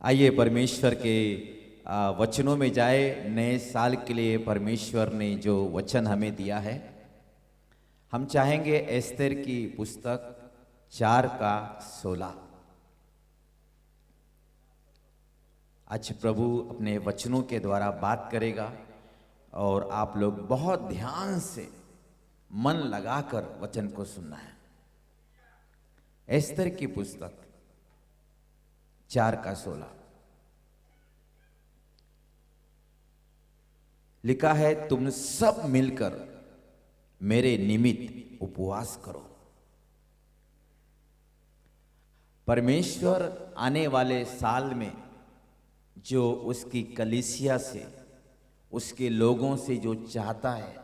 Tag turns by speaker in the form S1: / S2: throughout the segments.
S1: आइए परमेश्वर के वचनों में जाए। नए साल के लिए परमेश्वर ने जो वचन हमें दिया है, हम चाहेंगे एस्तेर की पुस्तक 4:16। आज प्रभु अपने वचनों के द्वारा बात करेगा और आप लोग बहुत ध्यान से मन लगाकर वचन को सुनना है। एस्तेर की पुस्तक 4:16 लिखा है, तुम सब मिलकर मेरे निमित्त उपवास करो। परमेश्वर आने वाले साल में जो उसकी कलीसिया से, उसके लोगों से जो चाहता है,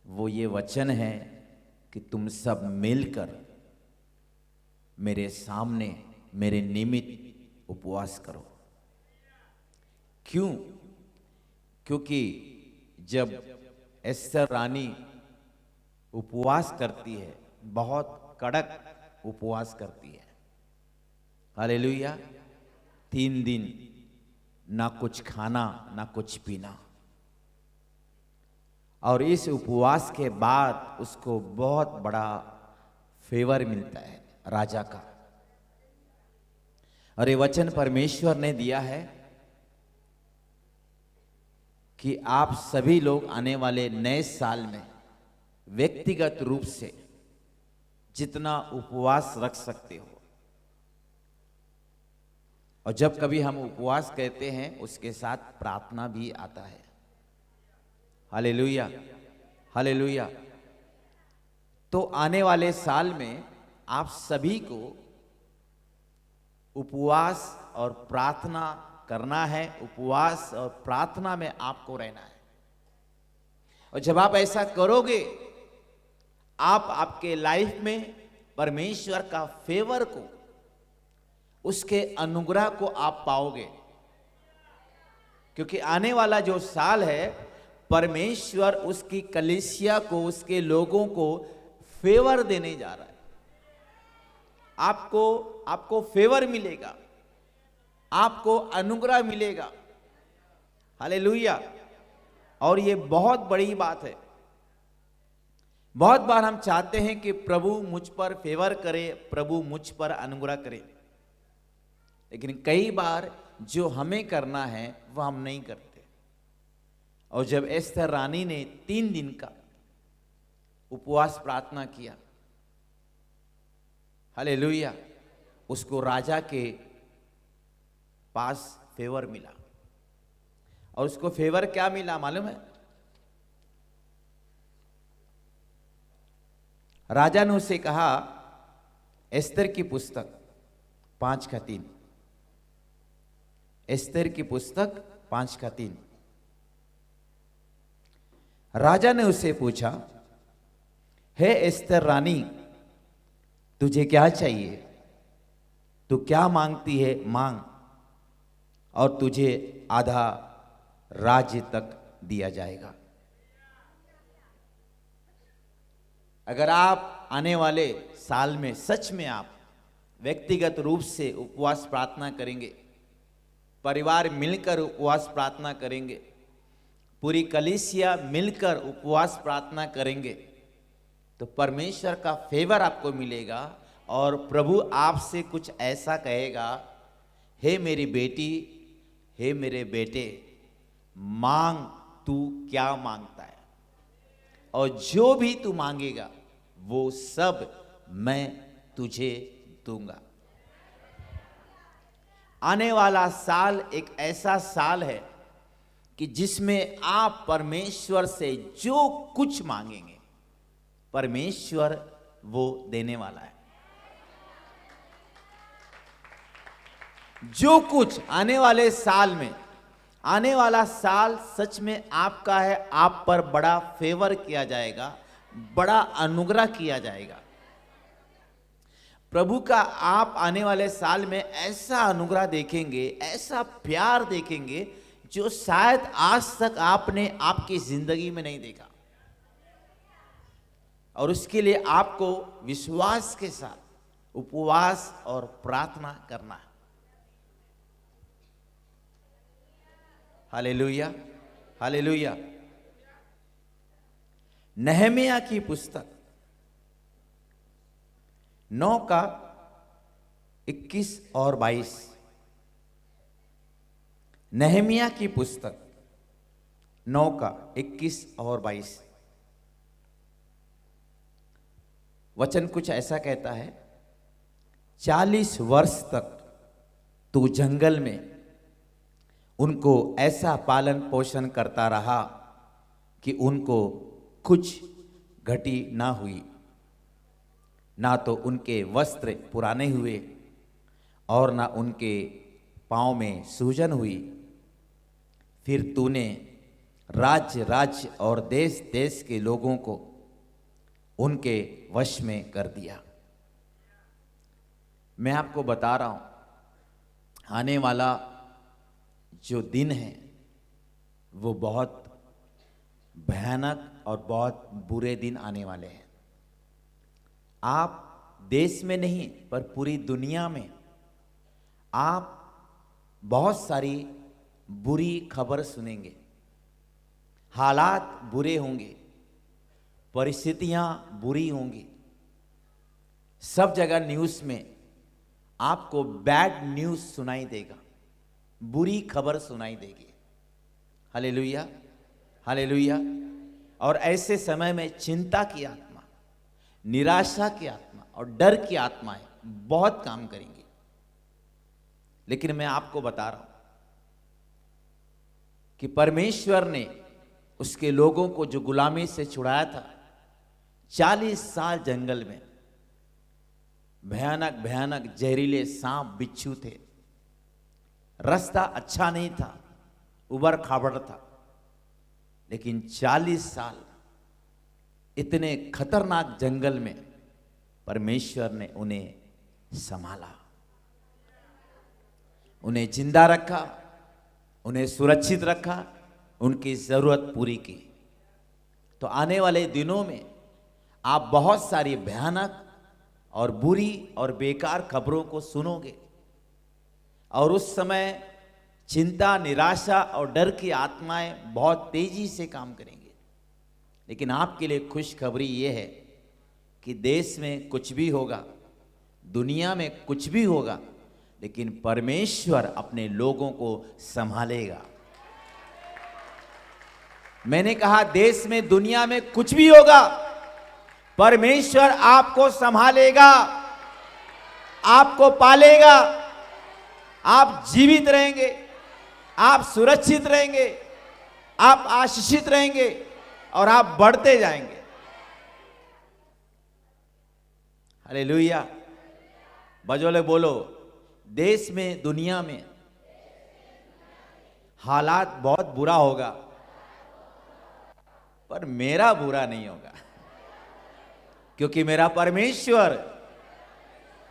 S1: वो ये वचन है कि तुम सब मिलकर मेरे सामने मेरे निमित्त उपवास करो। क्यों? क्योंकि जब एस्तेर रानी उपवास करती है, बहुत कड़क उपवास करती है, हालेलुया। 3 दिन ना कुछ खाना ना कुछ पीना, और इस उपवास के बाद उसको बहुत बड़ा फेवर मिलता है राजा का। और ये वचन परमेश्वर ने दिया है कि आप सभी लोग आने वाले नए साल में व्यक्तिगत रूप से जितना उपवास रख सकते हो, और जब कभी हम उपवास कहते हैं उसके साथ प्रार्थना भी आता है। Hallelujah, hallelujah. तो आने वाले साल में आप सभी को उपवास और प्रार्थना करना है, उपवास और प्रार्थना में आपको रहना है। और जब आप ऐसा करोगे, आप आपके लाइफ में परमेश्वर का फेवर को, उसके अनुग्रह को आप पाओगे। क्योंकि आने वाला जो साल है, परमेश्वर उसकी कलीसिया को, उसके लोगों को फेवर देने जा रहा है। आपको फेवर मिलेगा, आपको अनुग्रह मिलेगा। हालेलुया। और ये बहुत बड़ी बात है। बहुत बार हम चाहते हैं कि प्रभु मुझ पर फेवर करे, प्रभु मुझ पर अनुग्रह करे, लेकिन कई बार जो हमें करना है वह हम नहीं करते। और जब एस्तेर रानी ने 3 दिन का उपवास प्रार्थना किया, हालेलुया, उसको राजा के पास फेवर मिला। और उसको फेवर क्या मिला मालूम है? राजा ने उसे कहा, एस्तेर की पुस्तक 5:3, एस्तेर की पुस्तक 5:3। राजा ने उसे पूछा, हे एस्तेर रानी, तुझे क्या चाहिए? तू क्या मांगती है मांग, और तुझे आधा राज्य तक दिया जाएगा। अगर आप आने वाले साल में सच में आप व्यक्तिगत रूप से उपवास प्रार्थना करेंगे, परिवार मिलकर उपवास प्रार्थना करेंगे, पूरी कलीसिया मिलकर उपवास प्रार्थना करेंगे, तो परमेश्वर का फेवर आपको मिलेगा। और प्रभु आपसे कुछ ऐसा कहेगा, हे मेरी बेटी, हे मेरे बेटे, मांग तू क्या मांगता है, और जो भी तू मांगेगा वो सब मैं तुझे दूंगा। आने वाला साल एक ऐसा साल है कि जिसमें आप परमेश्वर से जो कुछ मांगेंगे, परमेश्वर वो देने वाला है। जो कुछ आने वाले साल में, आने वाला साल सच में आपका है। आप पर बड़ा फेवर किया जाएगा, बड़ा अनुग्रह किया जाएगा। प्रभु का आप आने वाले साल में ऐसा अनुग्रह देखेंगे, ऐसा प्यार देखेंगे जो शायद आज तक आपने आपकी जिंदगी में नहीं देखा। और उसके लिए आपको विश्वास के साथ उपवास और प्रार्थना करना है। Hallelujah, hallelujah. नहम्याह की पुस्तक 9 का 21 और 22। नहम्याह की पुस्तक 9 का 21 और 22 वचन कुछ ऐसा कहता है, 40 वर्ष तक तू जंगल में उनको ऐसा पालन पोषण करता रहा कि उनको कुछ घटी ना हुई, ना तो उनके वस्त्र पुराने हुए और ना उनके पांव में सूजन हुई। फिर तूने राज्य राज्य और देश देश के लोगों को उनके वश में कर दिया। मैं आपको बता रहा हूं, आने वाला जो दिन है वो बहुत भयानक और बहुत बुरे दिन आने वाले हैं। आप देश में नहीं पर पूरी दुनिया में आप बहुत सारी बुरी खबर सुनेंगे। हालात बुरे होंगे, परिस्थितियां बुरी होंगी। सब जगह न्यूज़ में आपको बैड न्यूज़ सुनाई देगा, बुरी खबर सुनाई देगी। Hallelujah, hallelujah. और ऐसे समय में चिंता की आत्मा, निराशा की आत्मा और डर की आत्माएं बहुत काम करेंगी। लेकिन मैं आपको बता रहा हूं कि परमेश्वर ने उसके लोगों को जो गुलामी से छुड़ाया था, 40 साल जंगल में भयानक भयानक जहरीले सांप बिच्छू थे, रास्ता अच्छा नहीं था, उबड़ खाबड़ था। लेकिन 40 साल इतने खतरनाक जंगल में परमेश्वर ने उन्हें संभाला, उन्हें जिंदा रखा, उन्हें सुरक्षित रखा, उनकी जरूरत पूरी की। तो आने वाले दिनों में आप बहुत सारी भयानक और बुरी और बेकार खबरों को सुनोगे और उस समय चिंता, निराशा और डर की आत्माएं बहुत तेजी से काम करेंगी। लेकिन आपके लिए खुशखबरी यह है कि देश में कुछ भी होगा, दुनिया में कुछ भी होगा, लेकिन परमेश्वर अपने लोगों को संभालेगा। मैंने कहा देश में दुनिया में कुछ भी होगा, परमेश्वर आपको संभालेगा, आपको पालेगा, आप जीवित रहेंगे, आप सुरक्षित रहेंगे, आप आशीषित रहेंगे और आप बढ़ते जाएंगे। हालेलुया। बजोले बोलो, देश में दुनिया में हालात बहुत बुरा होगा पर मेरा बुरा नहीं होगा, क्योंकि मेरा परमेश्वर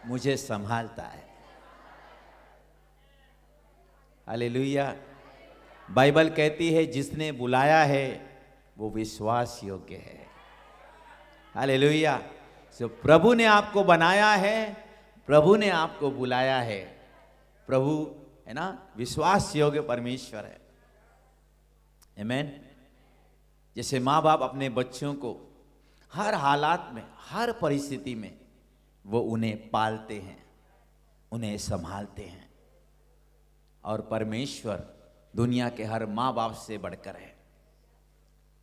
S1: मुझे संभालता है। हालेलुया। बाइबल कहती है जिसने बुलाया है वो विश्वास योग्य है। हालेलुया। सो प्रभु ने आपको बनाया है, प्रभु ने आपको बुलाया है, प्रभु है ना, विश्वास योग्य परमेश्वर है। आमीन। जैसे माँ बाप अपने बच्चों को हर हालात में, हर परिस्थिति में वो उन्हें पालते हैं, उन्हें संभालते हैं, और परमेश्वर दुनिया के हर माँ बाप से बढ़कर है।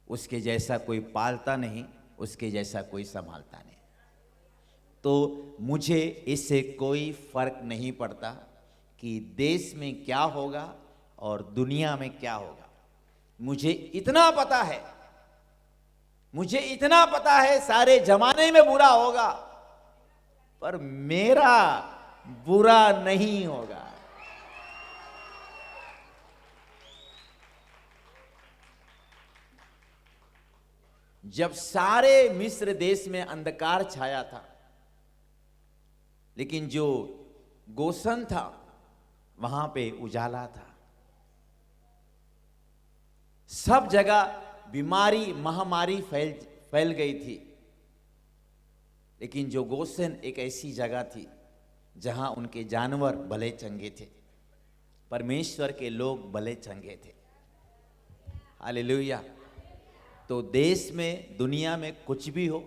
S1: उसके जैसा कोई पालता नहीं, उसके जैसा कोई संभालता नहीं। तो मुझे इससे कोई फर्क नहीं पड़ता कि देश में क्या होगा और दुनिया में क्या होगा। मुझे इतना पता है, मुझे इतना पता है सारे जमाने में बुरा होगा पर मेरा बुरा नहीं होगा। जब सारे मिस्र देश में अंधकार छाया था, लेकिन जो गोसन था वहां पे उजाला था। सब जगह बीमारी, महामारी फैल गई थी, लेकिन जो गोसन एक ऐसी जगह थी जहां उनके जानवर भले चंगे थे, परमेश्वर के लोग भले चंगे थे। हालेलुया। तो देश में, दुनिया में कुछ भी हो,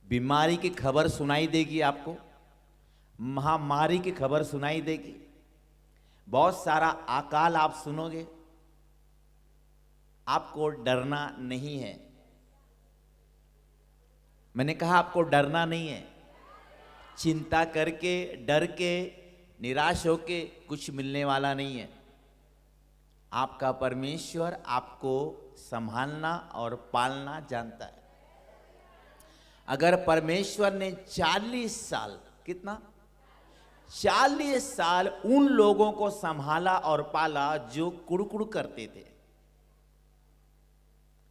S1: बीमारी की खबर सुनाई देगी आपको, महामारी की खबर सुनाई देगी, बहुत सारा अकाल आप सुनोगे, आपको डरना नहीं है। मैंने कहा आपको डरना नहीं है। चिंता करके, डर के, निराश होके कुछ मिलने वाला नहीं है। आपका परमेश्वर आपको संभालना और पालना जानता है। अगर परमेश्वर ने 40 साल, कितना, 40 साल उन लोगों को संभाला और पाला जो कुड़कुड़ करते थे,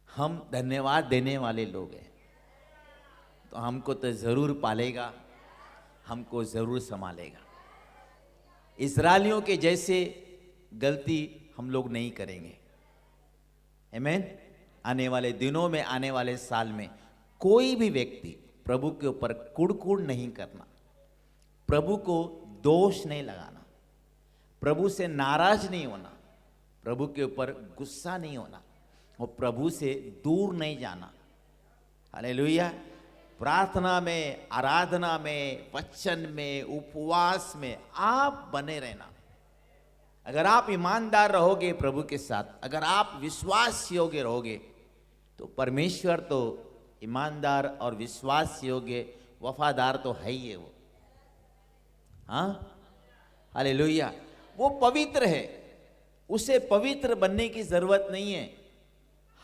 S1: हम धन्यवाद देने वाले लोग हैं। तो हमको तो जरूर पालेगा, हमको जरूर संभालेगा। इस्राएलियों के जैसे गलती हम लोग नहीं करेंगे। आमीन। आने वाले दिनों में, आने वाले साल में कोई भी व्यक्ति प्रभु के ऊपर कुड़कुड़ नहीं करना, प्रभु को दोष नहीं लगाना, प्रभु से नाराज नहीं होना, प्रभु के ऊपर गुस्सा नहीं होना और प्रभु से दूर नहीं जाना। हालेलुया। प्रार्थना में, आराधना में, वचन में, उपवास में आप बने रहना। अगर आप ईमानदार रहोगे प्रभु के साथ, अगर आप विश्वास योग्य रहोगे, तो परमेश्वर तो ईमानदार और विश्वास योग्य, वफादार तो है ही है वो। हाँ, हालेलुया। वो पवित्र है, उसे पवित्र बनने की जरूरत नहीं है।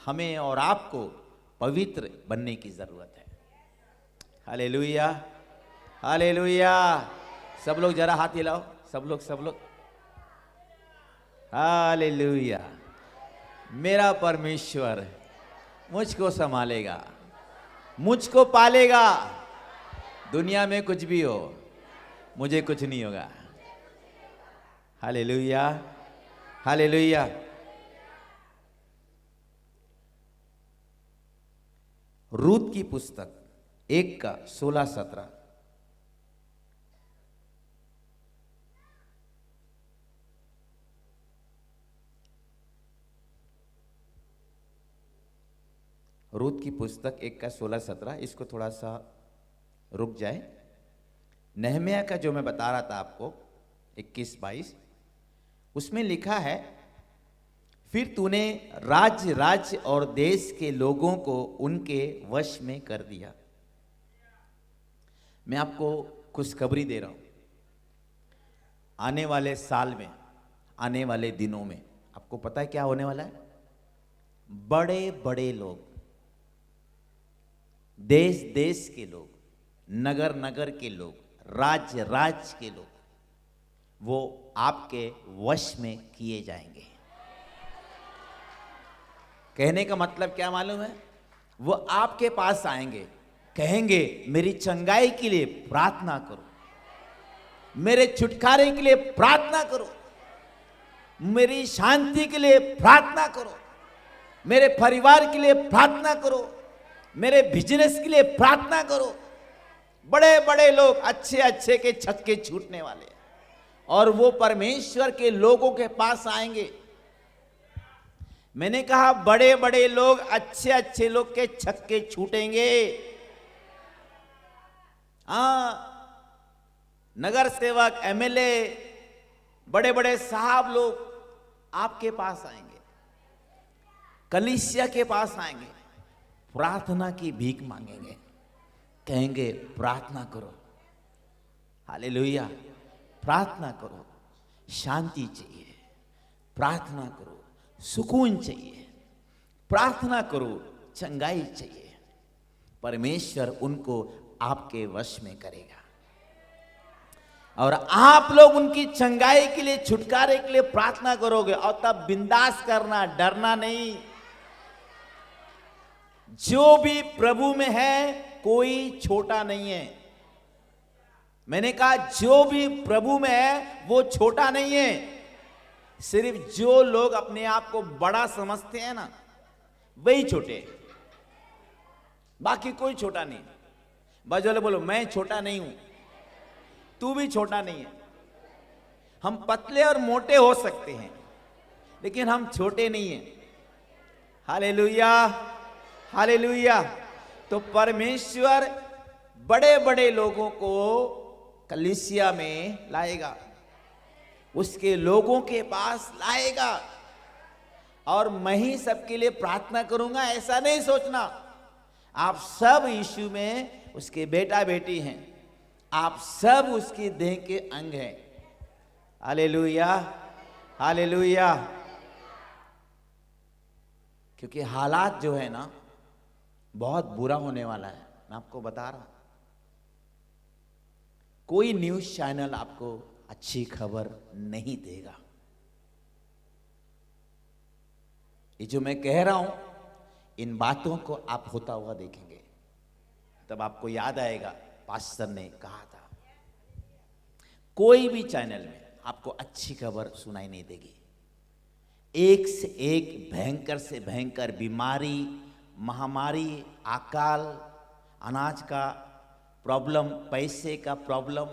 S1: हमें और आपको पवित्र बनने की जरूरत है। Hallelujah, hallelujah. सब लोग जरा हाथ हिलाओ, सब लोग। हालेलुया। मेरा परमेश्वर मुझको संभालेगा, मुझको पालेगा। दुनिया में कुछ भी हो, मुझे कुछ नहीं होगा। Hallelujah, hallelujah. रूत की पुस्तक 1:16-17। रूत की पुस्तक 1:16-17। इसको थोड़ा सा रुक जाए। नहम्याह का जो मैं बता रहा था आपको 21-22, उसमें लिखा है, फिर तूने राज्य और देश के लोगों को उनके वश में कर दिया। मैं आपको खुशखबरी दे रहा हूं, आने वाले साल में, आने वाले दिनों में आपको पता है क्या होने वाला है? बड़े बड़े लोग, देश देश के लोग, नगर नगर के लोग, राज्य राज्य के लोग, वो आपके वश में किए जाएंगे। कहने का मतलब क्या मालूम है? वो आपके पास आएंगे, कहेंगे मेरी चंगाई के लिए प्रार्थना करो, मेरे छुटकारे के लिए प्रार्थना करो, मेरी शांति के लिए प्रार्थना करो, मेरे परिवार के लिए प्रार्थना करो, मेरे बिजनेस के लिए प्रार्थना करो। बड़े बड़े लोग, अच्छे अच्छे के छक्के छूटने वाले, और वो परमेश्वर के लोगों के पास आएंगे। मैंने कहा बड़े बड़े लोग, अच्छे अच्छे लोग के छक्के छूटेंगे। हाँ, नगर सेवक, एमएलए, बड़े बड़े साहब लोग आपके पास आएंगे, कलीसिया के पास आएंगे, प्रार्थना की भीख मांगेंगे, कहेंगे प्रार्थना करो। हालेलुया। प्रार्थना करो, शांति चाहिए, प्रार्थना करो, सुकून चाहिए, प्रार्थना करो, चंगाई चाहिए। परमेश्वर उनको आपके वश में करेगा, और आप लोग उनकी चंगाई के लिए, छुटकारे के लिए प्रार्थना करोगे, और तब बिंदास करना, डरना नहीं। जो भी प्रभु में है कोई छोटा नहीं है। मैंने कहा जो भी प्रभु में है वो छोटा नहीं है। सिर्फ जो लोग अपने आप को बड़ा समझते हैं ना, वही छोटे, बाकी कोई छोटा नहीं। बाजू बोलो मैं छोटा नहीं हूं, तू भी छोटा नहीं है। हम पतले और मोटे हो सकते हैं, लेकिन हम छोटे नहीं हैं। Hallelujah, hallelujah. तो परमेश्वर बड़े बड़े लोगों को कलीसिया में लाएगा, उसके लोगों के पास लाएगा, और मैं ही सबके लिए प्रार्थना करूंगा ऐसा नहीं सोचना। आप सब यीशु में उसके बेटा बेटी हैं, आप सब उसकी देह के अंग हैं। Hallelujah, hallelujah. क्योंकि हालात जो है ना बहुत बुरा होने वाला है, मैं आपको बता रहा हूं। कोई न्यूज़ चैनल आपको अच्छी खबर नहीं देगा। ये जो मैं कह रहा हूं, इन बातों को आप होता हुआ देखेंगे, तब आपको याद आएगा पास्टर ने कहा था। कोई भी चैनल में आपको अच्छी खबर सुनाई नहीं देगी। एक से एक भयंकर से भयंकर बीमारी, महामारी, अकाल, अनाज का प्रॉब्लम, पैसे का प्रॉब्लम,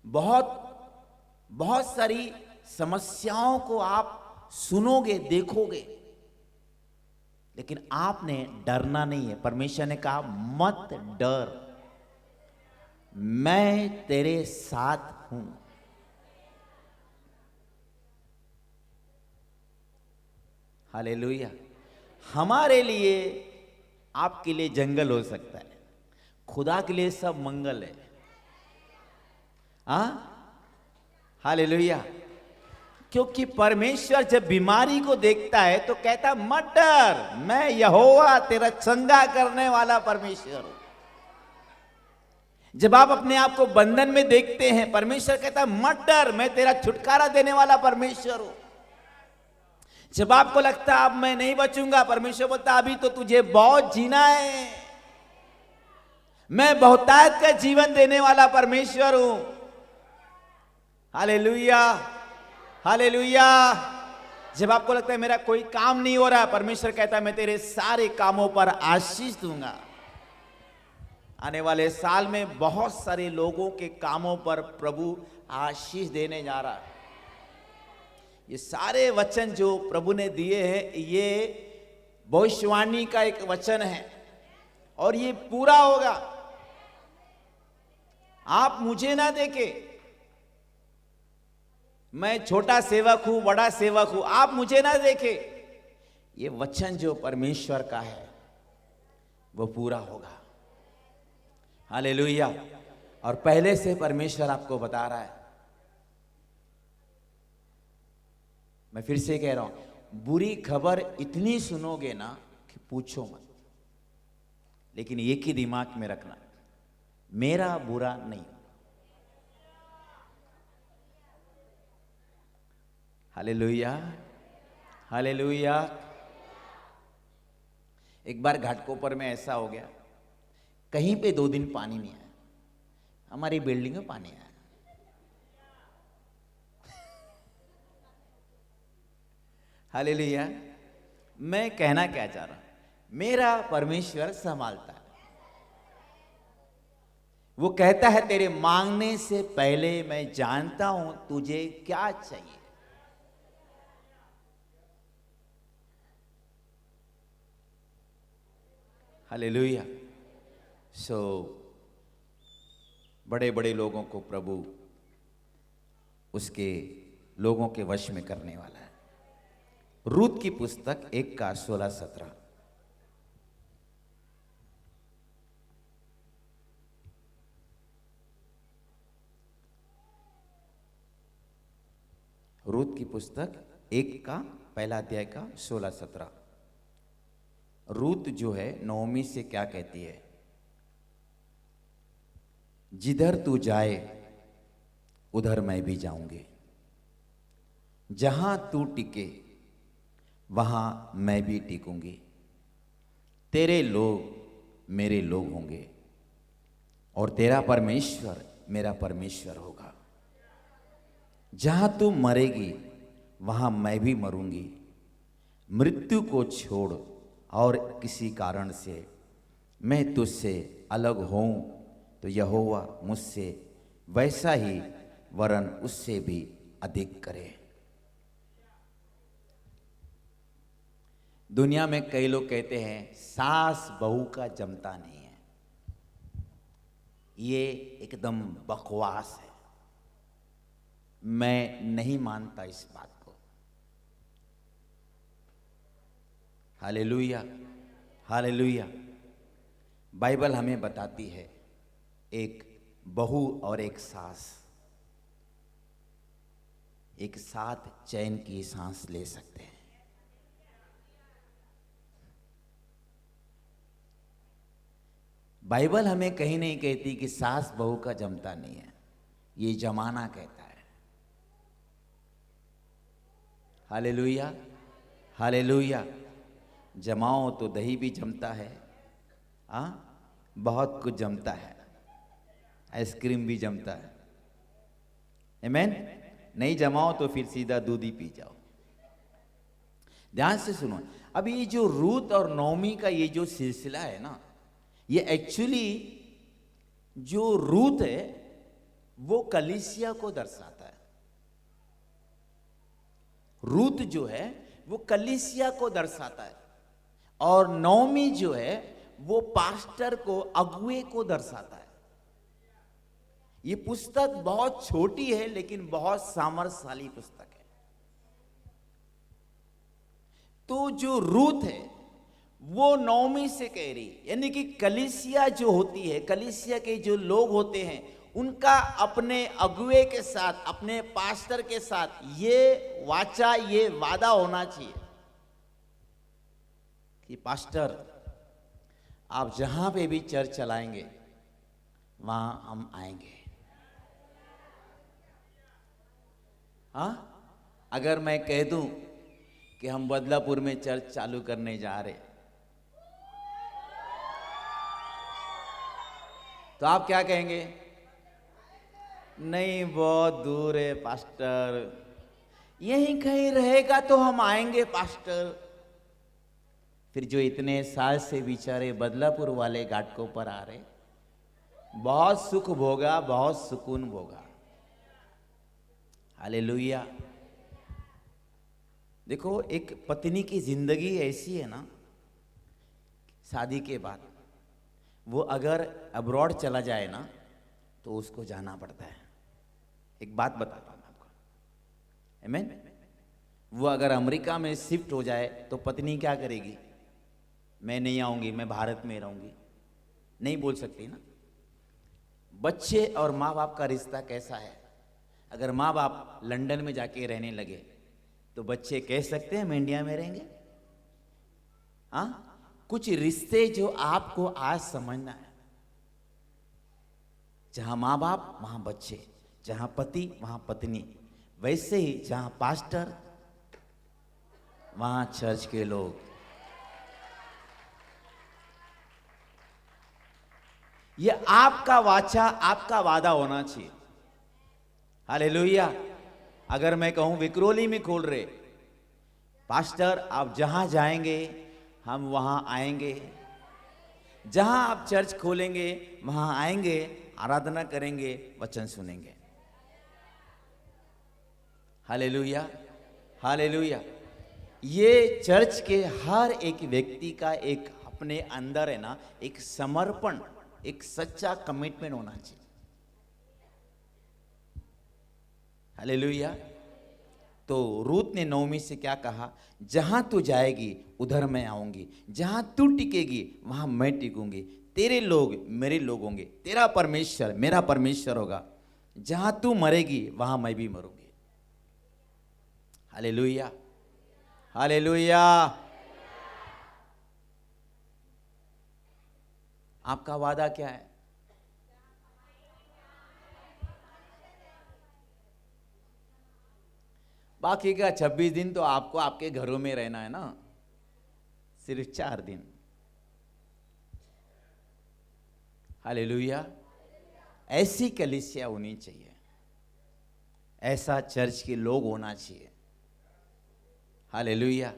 S1: बहुत सारी समस्याओं को आप सुनोगे, देखोगे, लेकिन आपने डरना नहीं है। परमेश्वर ने कहा मत डर, मैं तेरे साथ हूं। हालेलुया। हमारे लिए, आपके लिए जंगल हो सकता है, खुदा के लिए सब मंगल है। हाँ, हालेलुया। क्योंकि परमेश्वर जब बीमारी को देखता है तो कहता मत डर, मैं यहोवा तेरा चंगा करने वाला परमेश्वर हूं। जब आप अपने आप को बंधन में देखते हैं, परमेश्वर कहता मत डर, मैं तेरा छुटकारा देने वाला परमेश्वर हूं। जब आपको लगता अब मैं नहीं बचूंगा, परमेश्वर बोलता अभी तो तुझे बहुत जीना है, मैं बहुतायत का जीवन देने वाला परमेश्वर हूं। Hallelujah, hallelujah. जब आपको लगता है मेरा कोई काम नहीं हो रहा, परमेश्वर कहता है मैं तेरे सारे कामों पर आशीष दूंगा। आने वाले साल में बहुत सारे लोगों के कामों पर प्रभु आशीष देने जा रहा है। ये सारे वचन जो प्रभु ने दिए हैं, ये भविष्यवाणी का एक वचन है और ये पूरा होगा। आप मुझे ना देखे, मैं छोटा सेवक हूं, बड़ा सेवक हूं, आप मुझे ना देखे, ये वचन जो परमेश्वर का है वो पूरा होगा। हालेलुया। और पहले से परमेश्वर आपको बता रहा है। मैं फिर से कह रहा हूं, बुरी खबर इतनी सुनोगे ना कि पूछो मत, लेकिन एक ही दिमाग में रखना, मेरा बुरा नहीं। Hallelujah, hallelujah. एक बार घाटकोपर में ऐसा हो गया, कहीं पे 2 दिन पानी नहीं आया, हमारी बिल्डिंग में पानी आया। हालेलुया। मैं कहना क्या चाह रहा हूं, मेरा परमेश्वर संभालता है। वो कहता है तेरे मांगने से पहले मैं जानता हूं तुझे क्या चाहिए। हालेलुया। सो बड़े बड़े लोगों को प्रभु उसके लोगों के वश में करने वाला है। रूत की पुस्तक 1:16-17। रूत की पुस्तक 1 का पहला अध्याय का 16-17। रूत जो है नओमी से क्या कहती है, जिधर तू जाए उधर मैं भी जाऊंगी, जहां तू टिके वहां मैं भी टिकूंगी, तेरे लोग मेरे लोग होंगे और तेरा परमेश्वर मेरा परमेश्वर होगा। जहां तू मरेगी वहां मैं भी मरूंगी। मृत्यु को छोड़ और किसी कारण से मैं तुझसे अलग होऊं तो यहोवा मुझसे वैसा ही वरन उससे भी अधिक करे। दुनिया में कई लोग कहते हैं सास बहू का जमता नहीं है। ये एकदम बकवास है। मैं नहीं मानता इस बात को। Hallelujah, hallelujah. बाइबल हमें बताती है एक बहू और एक सास एक साथ चैन की सांस ले सकते हैं। बाइबल हमें कहीं नहीं कहती कि सास बहू का जमता नहीं है, ये जमाना कहता है। Hallelujah, hallelujah. जमाओ तो दही भी जमता है, बहुत कुछ जमता है, आइसक्रीम भी जमता है। आमीन। नहीं जमाओ तो फिर सीधा दूध ही पी जाओ। ध्यान से सुनो, अब ये जो रूत और नौमी का ये जो सिलसिला है ना, ये एक्चुअली जो रूत है वो कलीसिया को दर्शाता है। रूत जो है वो कलीसिया को दर्शाता है और नौमी जो है वो पास्टर को, अगुए को दर्शाता है। ये पुस्तक बहुत छोटी है लेकिन बहुत सामर्थ्यशाली पुस्तक है। तो जो रूत है वो नौमी से कह रही, यानी कि कलीसिया जो होती है, कलीसिया के जो लोग होते हैं, उनका अपने अगुए के साथ, अपने पास्टर के साथ ये वाचा, ये वादा होना चाहिए कि पास्टर आप जहां पे भी चर्च चलाएंगे वहां हम आएंगे। हाँ, अगर मैं कह दूं कि हम बदलापुर में चर्च चालू करने जा रहे, तो आप क्या कहेंगे? नहीं, बहुत दूर है पास्टर, यहीं कहीं रहेगा तो हम आएंगे पास्टर। फिर जो इतने साल से बेचारे बदलापुर वाले घाटकों पर आ रहे, बहुत सुख भोगा, बहुत सुकून भोगा। हालेलुया। देखो, एक पत्नी की जिंदगी ऐसी है ना, शादी के बाद वो अगर अब्रॉड चला जाए ना तो उसको जाना पड़ता है। एक बात बताता हूं आपको, आमीन। वो अगर अमेरिका में शिफ्ट हो जाए तो पत्नी क्या करेगी? मैं नहीं आऊंगी, मैं भारत में रहूंगी, नहीं बोल सकती ना। बच्चे और माँ बाप का रिश्ता कैसा है? अगर माँ बाप लंदन में जाके रहने लगे तो बच्चे कह सकते हैं हम इंडिया में रहेंगे? हाँ, कुछ रिश्ते जो आपको आज समझना है, जहां माँ बाप वहां बच्चे, जहां पति वहां पत्नी, वैसे ही जहां पास्टर वहां चर्च के लोग। ये आपका वाचा, आपका वादा होना चाहिए। हालेलुया। अगर मैं कहूं विक्रोली में खोल रहे, पास्टर आप जहां जाएंगे हम वहां आएंगे, जहां आप चर्च खोलेंगे वहां आएंगे, आराधना करेंगे, वचन सुनेंगे। Hallelujah, hallelujah. ये चर्च के हर एक व्यक्ति का एक अपने अंदर है ना, एक समर्पण, एक सच्चा कमिटमेंट होना चाहिए। हालेलुया। तो रूत ने नौमी से क्या कहा? जहां तू जाएगी उधर मैं आऊंगी, जहां तू टिकेगी वहां मैं टिकूंगी, तेरे लोग मेरे लोग होंगे, तेरा परमेश्वर मेरा परमेश्वर होगा, जहां तू मरेगी वहां मैं भी मरूंगी। Hallelujah, hallelujah. आपका वादा क्या है? बाकी का 26 दिन तो आपको आपके घरों में रहना है ना, सिर्फ 4 दिन। हालेलुया। ऐसी कलीसिया होनी चाहिए, ऐसा चर्च के लोग होना चाहिए। हालेलुया।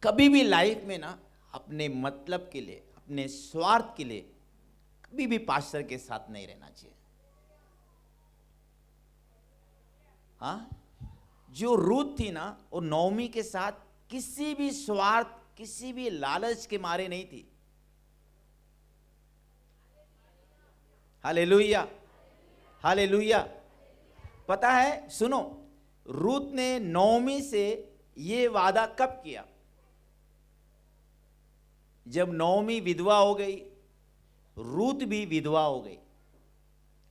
S1: कभी भी लाइफ में ना अपने मतलब के लिए, अपने स्वार्थ के लिए कभी भी पास्टर के साथ नहीं रहना चाहिए। हाँ, जो रूत थी ना वो नौमी के साथ किसी भी स्वार्थ, किसी भी लालच के मारे नहीं थी। Hallelujah, hallelujah. पता है, सुनो, रूत ने नौमी से ये वादा कब किया? जब नौमी विधवा हो गई, रूत भी विधवा हो गई।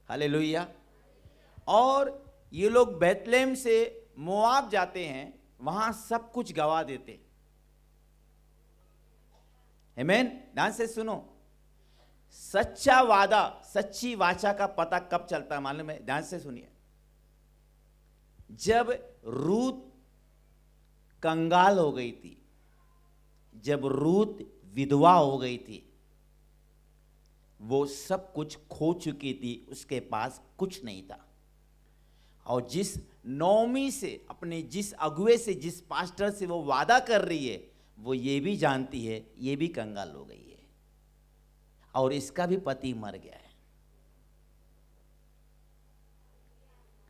S1: हालेलुया। और ये लोग बैतलेहम से मोआब जाते हैं, वहां सब कुछ गवा देते। आमीन। ध्यान से सुनो, सच्चा वादा, सच्ची वाचा का पता कब चलता है मालूम है? ध्यान से सुनिए। जब रूत कंगाल हो गई थी, जब रूत विधवा हो गई थी, वो सब कुछ खो चुकी थी, उसके पास कुछ नहीं था। और जिस नौमी से, अपने जिस अगुए से, जिस पास्टर से वो वादा कर रही है, वो ये भी जानती है ये भी कंगाल हो गई है और इसका भी पति मर गया है।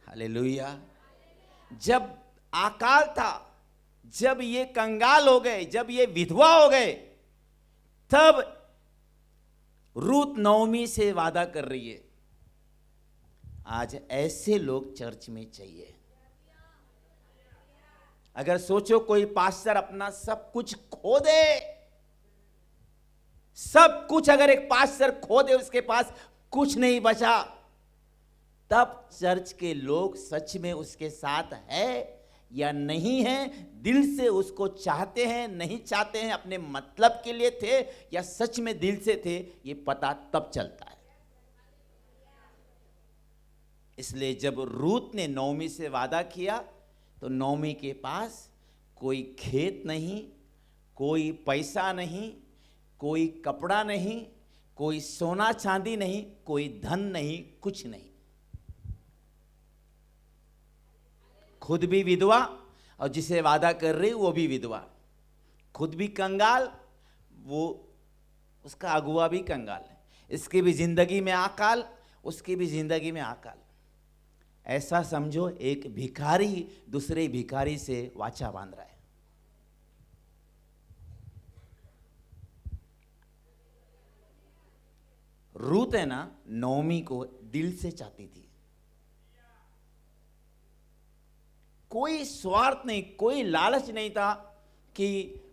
S1: हालेलुया। जब अकाल था, जब ये कंगाल हो गए, जब ये विधवा हो गए, तब रूत नौमी से वादा कर रही है। आज ऐसे लोग चर्च में चाहिए। अगर सोचो कोई पास्टर अपना सब कुछ खो दे, सब कुछ अगर एक पास्टर खो दे, उसके पास कुछ नहीं बचा, तब चर्च के लोग सच में उसके साथ है या नहीं है, दिल से उसको चाहते हैं नहीं चाहते हैं, अपने मतलब के लिए थे या सच में दिल से थे, ये पता तब चलता है। इसलिए जब रूत ने नौमी से वादा किया, तो नौमी के पास कोई खेत नहीं, कोई पैसा नहीं, कोई कपड़ा नहीं, कोई सोना चांदी नहीं, कोई धन नहीं, कुछ नहीं। खुद भी विधवा और जिसे वादा कर रही वो भी विधवा, खुद भी कंगाल, वो उसका अगुआ भी कंगाल है, इसकी भी जिंदगी में अकाल, उसकी भी जिंदगी में अकाल। ऐसा समझो एक भिखारी दूसरे भिखारी से वाचा बांध रहा है। रूत है ना, नौमी को दिल से चाहती थी, कोई स्वार्थ नहीं, कोई लालच नहीं था कि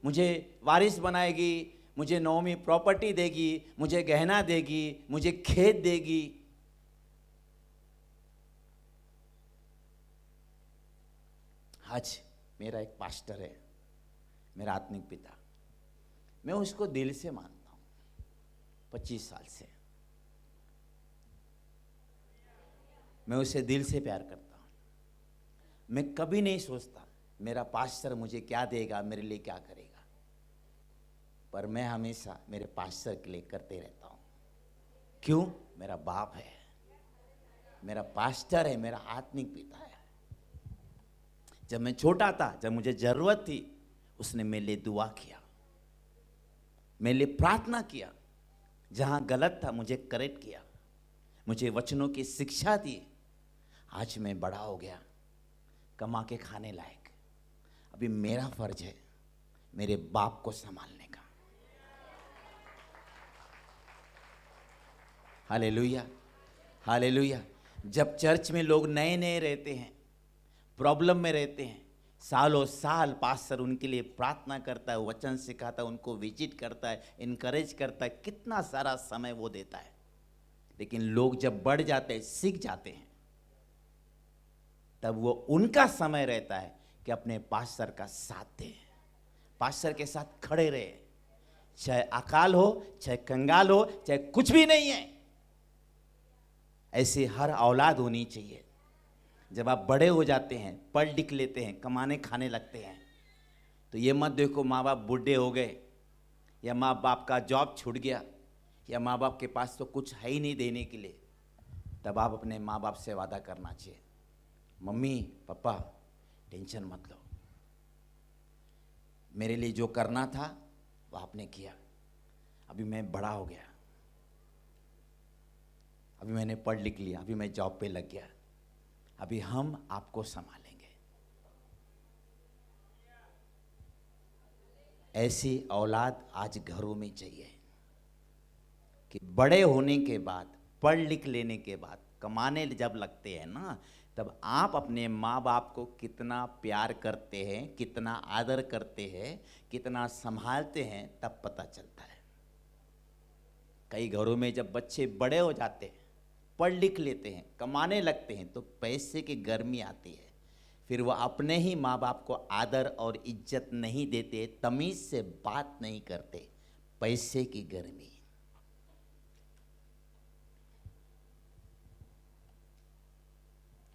S1: मुझे वारिस बनाएगी, मुझे नौमी प्रॉपर्टी देगी, मुझे गहना देगी, मुझे खेत देगी। आज मेरा एक पास्टर है, मेरा आत्मिक पिता, मैं उसको दिल से मानता हूं 25 साल से, मैं उसे दिल से प्यार करता हूं। मैं कभी नहीं सोचता मेरा पास्टर मुझे क्या देगा, मेरे लिए क्या करेगा, पर मैं हमेशा मेरे पास्टर के लिए करते रहता हूं। क्यों? मेरा बाप है, मेरा पास्टर है, मेरा आत्मिक पिता है। जब मैं छोटा था, जब मुझे जरूरत थी, उसने मेरे लिए दुआ किया, मेरे लिए प्रार्थना किया, जहां गलत था मुझे करेक्ट किया, मुझे वचनों की शिक्षा दी। आज मैं बड़ा हो गया, कमा के खाने लायक, अभी मेरा फर्ज है मेरे बाप को संभालने का। Hallelujah, hallelujah. जब चर्च में लोग नए नए रहते हैं, प्रॉब्लम में रहते हैं, सालों साल पास्टर उनके लिए प्रार्थना करता है, वचन सिखाता है, उनको विजिट करता है, इनकरेज करता है, कितना सारा समय वो देता है। लेकिन लोग जब बढ़ जाते हैं, सीख जाते हैं, तब वो उनका समय रहता है कि अपने पास्टर का साथ दें, पास्टर के साथ खड़े रहे, चाहे अकाल हो, चाहे कंगाल हो, चाहे कुछ भी नहीं है। ऐसी हर औलाद होनी चाहिए। जब आप बड़े हो जाते हैं, पढ़ लिख लेते हैं, कमाने खाने लगते हैं, तो ये मत देखो माँ बाप बूढ़े हो गए, या माँ बाप का जॉब छूट गया, या माँ बाप के पास तो कुछ है ही नहीं देने के लिए। तब आप अपने माँ बाप से वादा करना चाहिए, मम्मी पापा टेंशन मत लो, मेरे लिए जो करना था वो आपने किया, अभी मैं बड़ा हो गया, अभी मैंने पढ़ लिख लिया, अभी मैं जॉब पे लग गया, अभी हम आपको संभालेंगे। ऐसी औलाद आज घरों में चाहिए कि बड़े होने के बाद, पढ़ लिख लेने के बाद, कमाने जब लगते हैं ना, तब आप अपने माँ बाप को कितना प्यार करते हैं, कितना आदर करते हैं, कितना संभालते हैं, तब पता चलता है। कई घरों में जब बच्चे बड़े हो जाते हैं, पढ़ लिख लेते हैं, कमाने लगते हैं, तो पैसे की गर्मी आती है। फिर वो अपने ही माँ बाप को आदर और इज्जत नहीं देते, तमीज से बात नहीं करते, पैसे की गर्मी।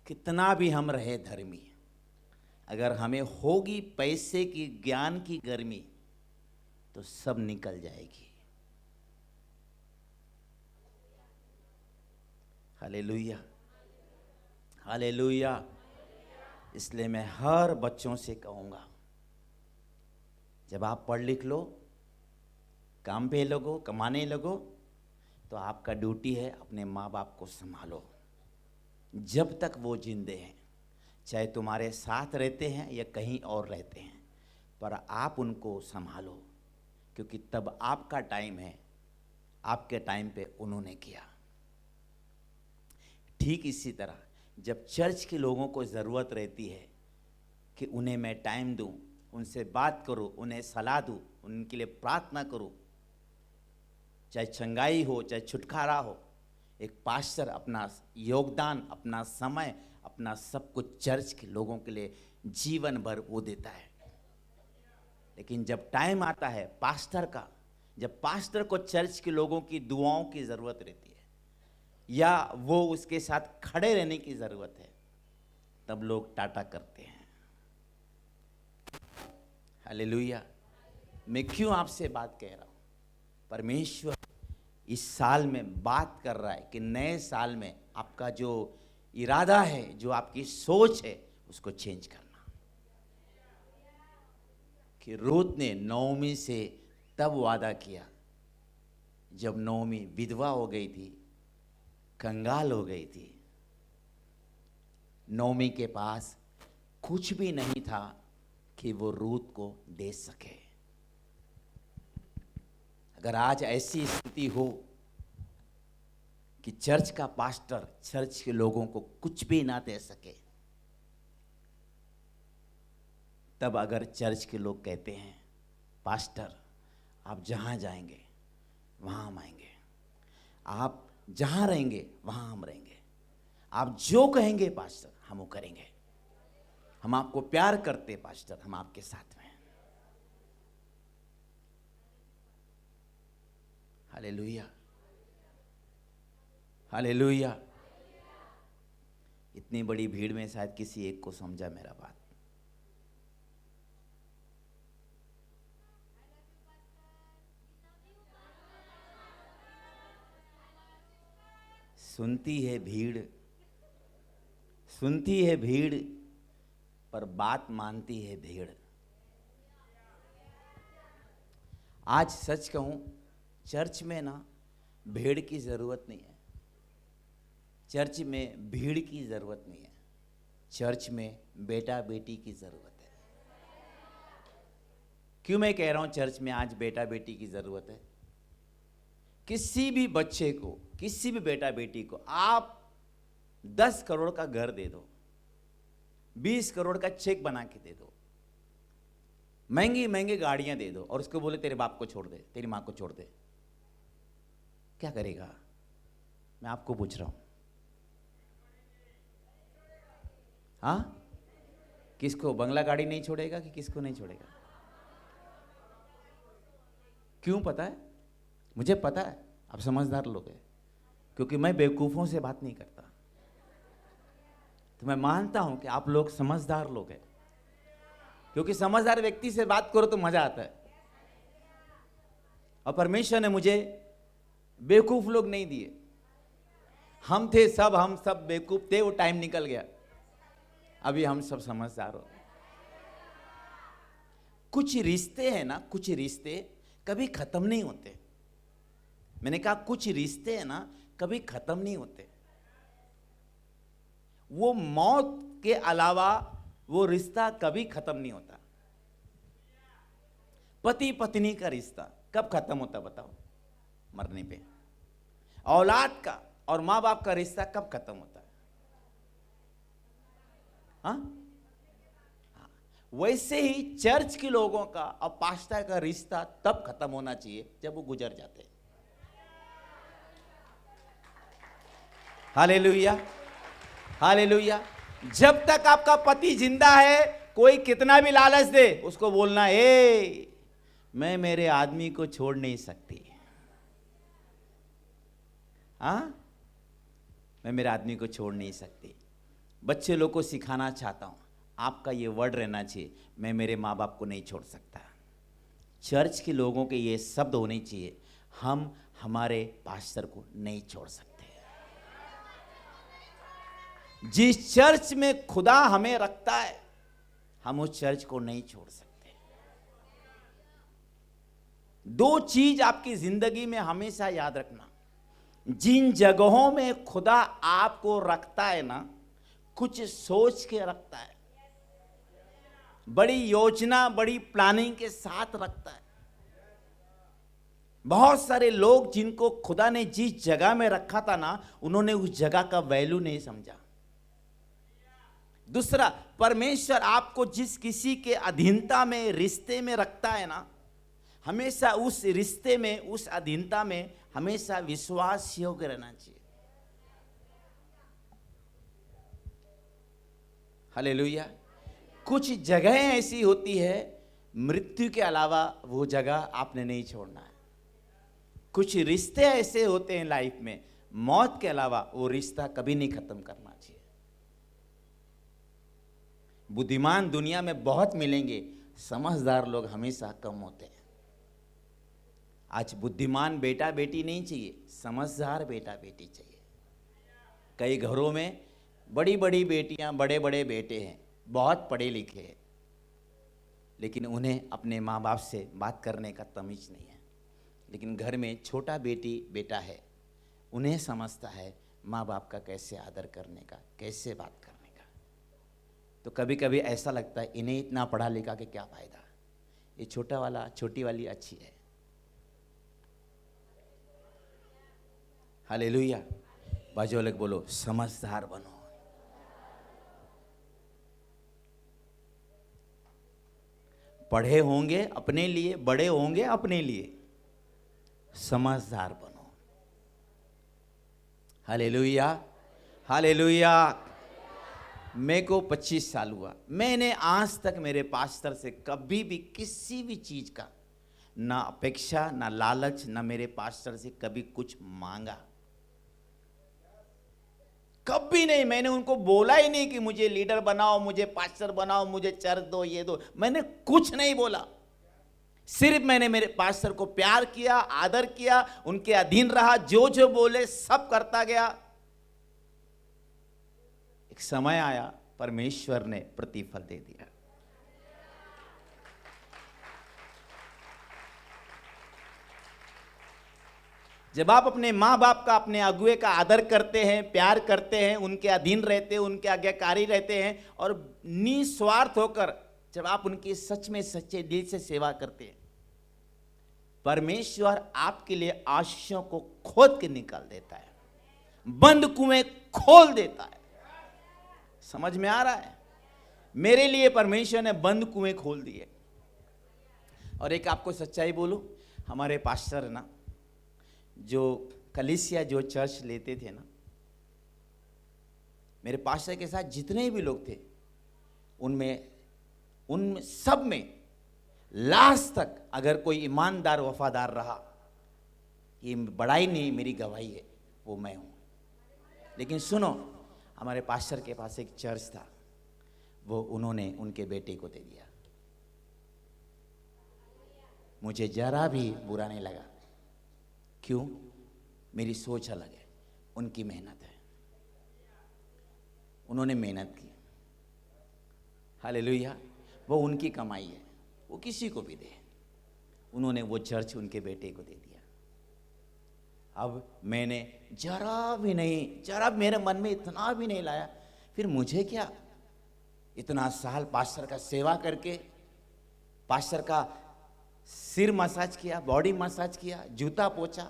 S1: कितना भी हम रहे धर्मी, अगर हमें होगी पैसे की, ज्ञान की गर्मी, तो सब निकल जाएगी। Hallelujah, hallelujah. इसलिए मैं हर बच्चों से कहूँगा, जब आप पढ़ लिख लो, काम पे लगो, कमाने लगो, तो आपका ड्यूटी है अपने माँ बाप को संभालो जब तक वो जिंदे हैं। चाहे तुम्हारे साथ रहते हैं या कहीं और रहते हैं, पर आप उनको संभालो, क्योंकि तब आपका टाइम है, आपके टाइम पे उन्होंने किया। ठीक इसी तरह जब चर्च के लोगों को ज़रूरत रहती है कि उन्हें मैं टाइम दूं, उनसे बात करूं, उन्हें सलाह दूं, उनके लिए प्रार्थना करूं, चाहे चंगाई हो, चाहे छुटकारा हो, एक पास्टर अपना योगदान, अपना समय, अपना सब कुछ चर्च के लोगों के लिए जीवन भर वो देता है। लेकिन जब टाइम आता है पास्टर का, जब पास्टर को चर्च के लोगों की दुआओं की ज़रूरत रहती है या वो उसके साथ खड़े रहने की ज़रूरत है, तब लोग टाटा करते हैं। हालेलुया। मैं क्यों आपसे बात कह रहा हूँ? परमेश्वर इस साल में बात कर रहा है कि नए साल में आपका जो इरादा है, जो आपकी सोच है, उसको चेंज करना। कि रूत ने नओमी से तब वादा किया जब नओमी विधवा हो गई थी, कंगाल हो गई थी। नओमी के पास कुछ भी नहीं था कि वो रूत को दे सके। अगर आज ऐसी स्थिति हो कि चर्च का पास्टर चर्च के लोगों को कुछ भी ना दे सके, तब अगर चर्च के लोग कहते हैं पास्टर आप जहाँ जाएंगे वहाँ हम आएंगे, आप जहाँ रहेंगे वहाँ हम रहेंगे, आप जो कहेंगे पास्टर हम वो करेंगे, हम आपको प्यार करते पास्टर, हम आपके साथ में हैं। Hallelujah, hallelujah. इतनी बड़ी भीड़ में शायद किसी एक को समझा मेरा बात। सुनती है भीड़, सुनती है भीड़, पर बात मानती है भीड़। आज सच कहूं, चर्च में ना भीड़ की जरूरत नहीं है, चर्च में भीड़ की जरूरत नहीं है, चर्च में बेटा बेटी की जरूरत है। क्यों मैं कह रहा हूं चर्च में आज बेटा बेटी की जरूरत है? किसी भी बच्चे को, किसी भी बेटा बेटी को आप 10 करोड़ का घर दे दो, 20 करोड़ का चेक बना के दे दो, महंगी महंगी गाड़ियां दे दो और उसको बोले तेरे बाप को छोड़ दे, तेरी मां को छोड़ दे, क्या करेगा? मैं आपको पूछ रहा हूं। हाँ, किसको? बंगला गाड़ी नहीं छोड़ेगा कि किसको नहीं छोड़ेगा? क्यों पता है? मुझे पता है आप समझदार लोग हैं, क्योंकि मैं बेवकूफ़ों से बात नहीं करता, तो मैं मानता हूं कि आप लोग समझदार लोग हैं, क्योंकि समझदार व्यक्ति से बात करो तो मजा आता है। और परमेश्वर ने मुझे बेवकूफ लोग नहीं दिए, हम सब बेवकूफ थे, वो टाइम निकल गया, अभी हम सब समझदार हो गए। कुछ रिश्ते हैं ना, कुछ रिश्ते कभी खत्म नहीं होते। मैंने कहा कुछ रिश्ते हैं ना कभी खत्म नहीं होते, वो मौत के अलावा वो रिश्ता कभी खत्म नहीं होता। पति पत्नी का रिश्ता कब खत्म होता बताओ? मरने पे। औलाद का और माँ बाप का रिश्ता कब खत्म होता है? हाँ? वैसे ही चर्च के लोगों का और पास्टर का रिश्ता तब खत्म होना चाहिए जब वो गुजर जाते हैं। Hallelujah, hallelujah. जब तक आपका पति जिंदा है, कोई कितना भी लालच दे, उसको बोलना है मैं मेरे आदमी को छोड़ नहीं सकती। हाँ, मैं मेरे आदमी को छोड़ नहीं सकती। बच्चे लोग को सिखाना चाहता हूं, आपका ये वर्ड रहना चाहिए, मैं मेरे माँ बाप को नहीं छोड़ सकता। चर्च के लोगों के ये शब्द होने चाहिए, हम हमारे पास्टर को नहीं छोड़ सकते। जिस चर्च में खुदा हमें रखता है, हम उस चर्च को नहीं छोड़ सकते। दो चीज आपकी जिंदगी में हमेशा याद रखना, जिन जगहों में खुदा आपको रखता है ना, कुछ सोच के रखता है, बड़ी योजना बड़ी प्लानिंग के साथ रखता है। बहुत सारे लोग जिनको खुदा ने जिस जगह में रखा था ना, उन्होंने उस जगह का वैल्यू नहीं समझा। दूसरा, परमेश्वर आपको जिस किसी के अधीनता में रिश्ते में रखता है ना, हमेशा उस रिश्ते में उस अधीनता में हमेशा विश्वास योग्य रहना चाहिए। हालेलुया। कुछ जगहें ऐसी होती है, मृत्यु के अलावा वो जगह आपने नहीं छोड़ना है। कुछ रिश्ते ऐसे होते हैं लाइफ में, मौत के अलावा वो रिश्ता कभी नहीं खत्म करना चाहिए। बुद्धिमान दुनिया में बहुत मिलेंगे, समझदार लोग हमेशा कम होते हैं। आज बुद्धिमान बेटा बेटी नहीं चाहिए, समझदार बेटा बेटी चाहिए। कई घरों में बड़ी बड़ी बेटियां बड़े बड़े बेटे हैं, बहुत पढ़े लिखे हैं, लेकिन उन्हें अपने माँ बाप से बात करने का तमीज नहीं है। लेकिन घर में छोटा बेटी बेटा है, उन्हें समझता है माँ बाप का कैसे आदर करने का, कैसे बात करने का। तो कभी कभी ऐसा लगता है इन्हें इतना पढ़ा लिखा के क्या फायदा, ये छोटा वाला छोटी वाली अच्छी है। हालेलुया। बाजू वाले बोलो समझदार बनो। पढ़े होंगे अपने लिए, बड़े होंगे अपने लिए, समझदार बनो। Hallelujah, hallelujah. मेरे को 25 साल हुआ, मैंने आज तक मेरे पास्टर से कभी भी किसी भी चीज का ना अपेक्षा ना लालच, ना मेरे पास्टर से कभी कुछ मांगा, कभी नहीं। मैंने उनको बोला ही नहीं कि मुझे लीडर बनाओ, मुझे पास्टर बनाओ, मुझे चर्च दो, ये दो, मैंने कुछ नहीं बोला। सिर्फ मैंने मेरे पास्टर को प्यार किया, आदर किया, उनके अधीन रहा, जो जो बोले सब करता गया। एक समय आया, परमेश्वर ने प्रतिफल दे दिया। जब आप अपने माँ बाप का, अपने अगुए का आदर करते हैं, प्यार करते हैं, उनके अधीन रहते हैं, उनके आज्ञाकारी रहते हैं, और निस्वार्थ होकर जब आप उनकी सच में सच्चे दिल से सेवा करते हैं, परमेश्वर आपके लिए आशीषों को खोद के निकाल देता है, बंद कुएं खोल देता है। समझ में आ रहा है? मेरे लिए परमेश्वर ने बंद कुएं खोल दिए। और एक आपको सच्चाई बोलूं, हमारे पास्टर ना, जो कलीसिया जो चर्च लेते थे ना, मेरे पास्टर के साथ जितने भी लोग थे, उनमें सब में लास्ट तक अगर कोई ईमानदार वफादार रहा, ये बड़ाई नहीं, मेरी गवाही है, वो मैं हूं। लेकिन सुनो, हमारे पास्टर के पास एक चर्च था, वो उन्होंने उनके बेटे को दे दिया। मुझे जरा भी बुरा नहीं लगा। क्यों? मेरी सोच अलग है, उनकी मेहनत है, उन्होंने मेहनत की। हालेलुया। वो उनकी कमाई है, वो किसी को भी दे। उन्होंने वो चर्च उनके बेटे को दे दिया। अब मैंने जरा भी नहीं, जरा मेरे मन में इतना भी नहीं लाया, फिर मुझे क्या, इतना साल पास्टर का सेवा करके, पास्टर का सिर मसाज किया, बॉडी मसाज किया, जूता पोछा।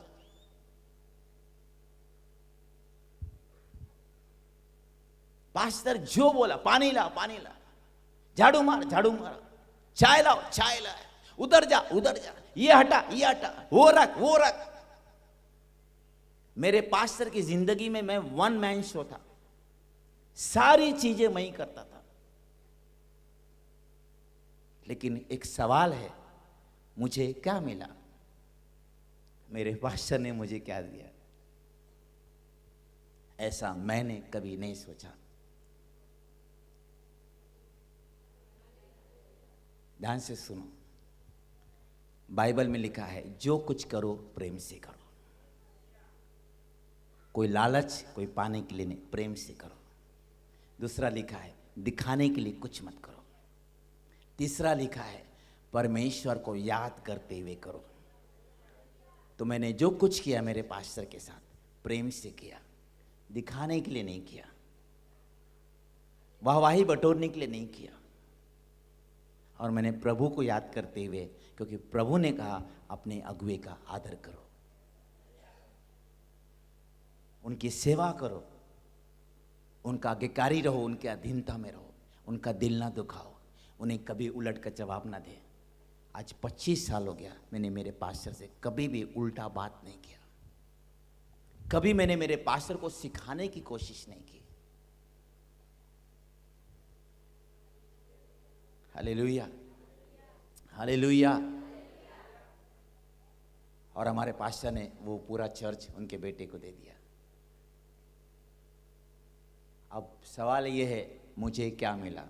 S1: पास्टर जो बोला, पानी ला, झाड़ू मार, चाय लाओ, चाय ला, उधर जा, ये हटा, वो रख। मेरे पास्टर की जिंदगी में मैं वन मैन शो था, सारी चीजें मैं ही करता था। लेकिन एक सवाल है, मुझे क्या मिला? मेरे पास्टर ने मुझे क्या दिया? ऐसा मैंने कभी नहीं सोचा। ध्यान से सुनो, बाइबल में लिखा है जो कुछ करो प्रेम से करो। कोई लालच, कोई पाने के लिए नहीं, प्रेम से करो। दूसरा लिखा है दिखाने के लिए कुछ मत करो। तीसरा लिखा है परमेश्वर को याद करते हुए करो। तो मैंने जो कुछ किया मेरे पास्टर के साथ, प्रेम से किया, दिखाने के लिए नहीं किया, वाहवाही बटोरने के लिए नहीं किया। और मैंने प्रभु को याद करते हुए, क्योंकि प्रभु ने कहा अपने अगुवे का आदर करो, उनकी सेवा करो, उनका आज्ञाकारी रहो, उनके अधीनता में रहो, उनका दिल ना दुखाओ, उन्हें कभी उलट कर जवाब ना दे। आज 25 साल हो गया, मैंने मेरे पास्टर से कभी भी उल्टा बात नहीं किया। कभी मैंने मेरे पास्टर को सिखाने की कोशिश नहीं की। Hallelujah, hallelujah. और हमारे पास्टर ने वो पूरा चर्च उनके बेटे को दे दिया। अब सवाल ये है, मुझे क्या मिला?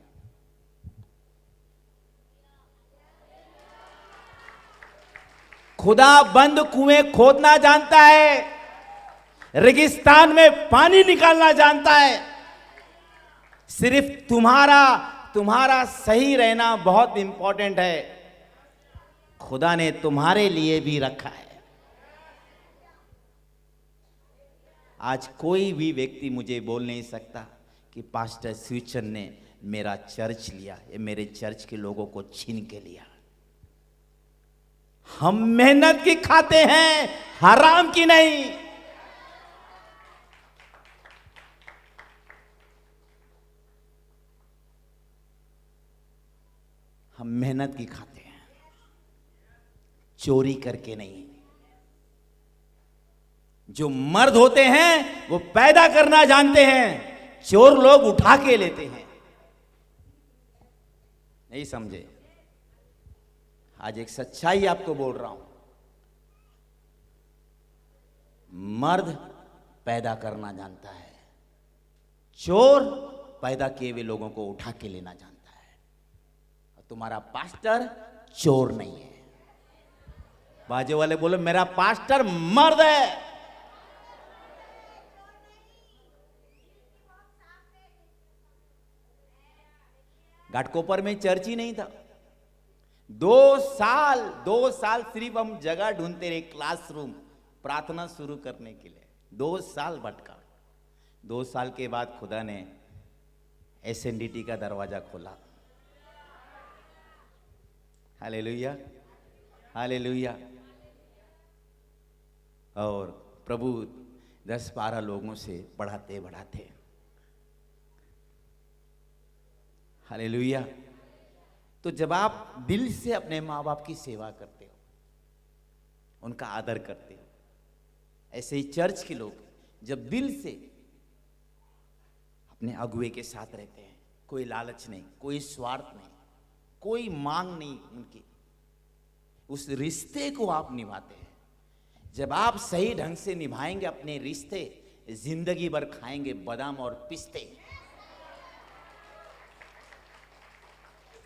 S1: खुदा बंद कुएं खोदना जानता है, रेगिस्तान में पानी निकालना जानता है। सिर्फ तुम्हारा सही रहना बहुत इंपॉर्टेंट है। खुदा ने तुम्हारे लिए भी रखा है। आज कोई भी व्यक्ति मुझे बोल नहीं सकता कि पास्टर स्वीचन ने मेरा चर्च लिया, ये मेरे चर्च के लोगों को छीन के लिया। हम मेहनत की खाते हैं, हराम की नहीं। हम मेहनत की खाते हैं, चोरी करके नहीं। जो मर्द होते हैं वो पैदा करना जानते हैं, चोर लोग उठा के लेते हैं। नहीं समझे? आज एक सच्चाई आपको बोल रहा हूं, मर्द पैदा करना जानता है, चोर पैदा किए हुए लोगों को उठा के लेना जानता है। और तुम्हारा पास्टर चोर नहीं है। बाजू वाले बोलो मेरा पास्टर मर्द है। घाटकोपर में चर्च ही नहीं था। 2 साल सिर्फ हम जगह ढूंढते रहे, क्लासरूम, प्रार्थना शुरू करने के लिए। 2 साल भटका। 2 साल के बाद खुदा ने एसएनडीटी का दरवाजा खोला। Hallelujah, hallelujah. और प्रभु 10-12 लोगों से बढ़ाते बढ़ाते, हालेलुया। तो जब आप दिल से अपने माँ बाप की सेवा करते हो, उनका आदर करते हो, ऐसे ही चर्च के लोग जब दिल से अपने अगुवे के साथ रहते हैं, कोई लालच नहीं, कोई स्वार्थ नहीं, कोई मांग नहीं उनकी, उस रिश्ते को आप निभाते हैं। जब आप सही ढंग से निभाएंगे अपने रिश्ते, जिंदगी भर खाएंगे बादाम और पिस्ते।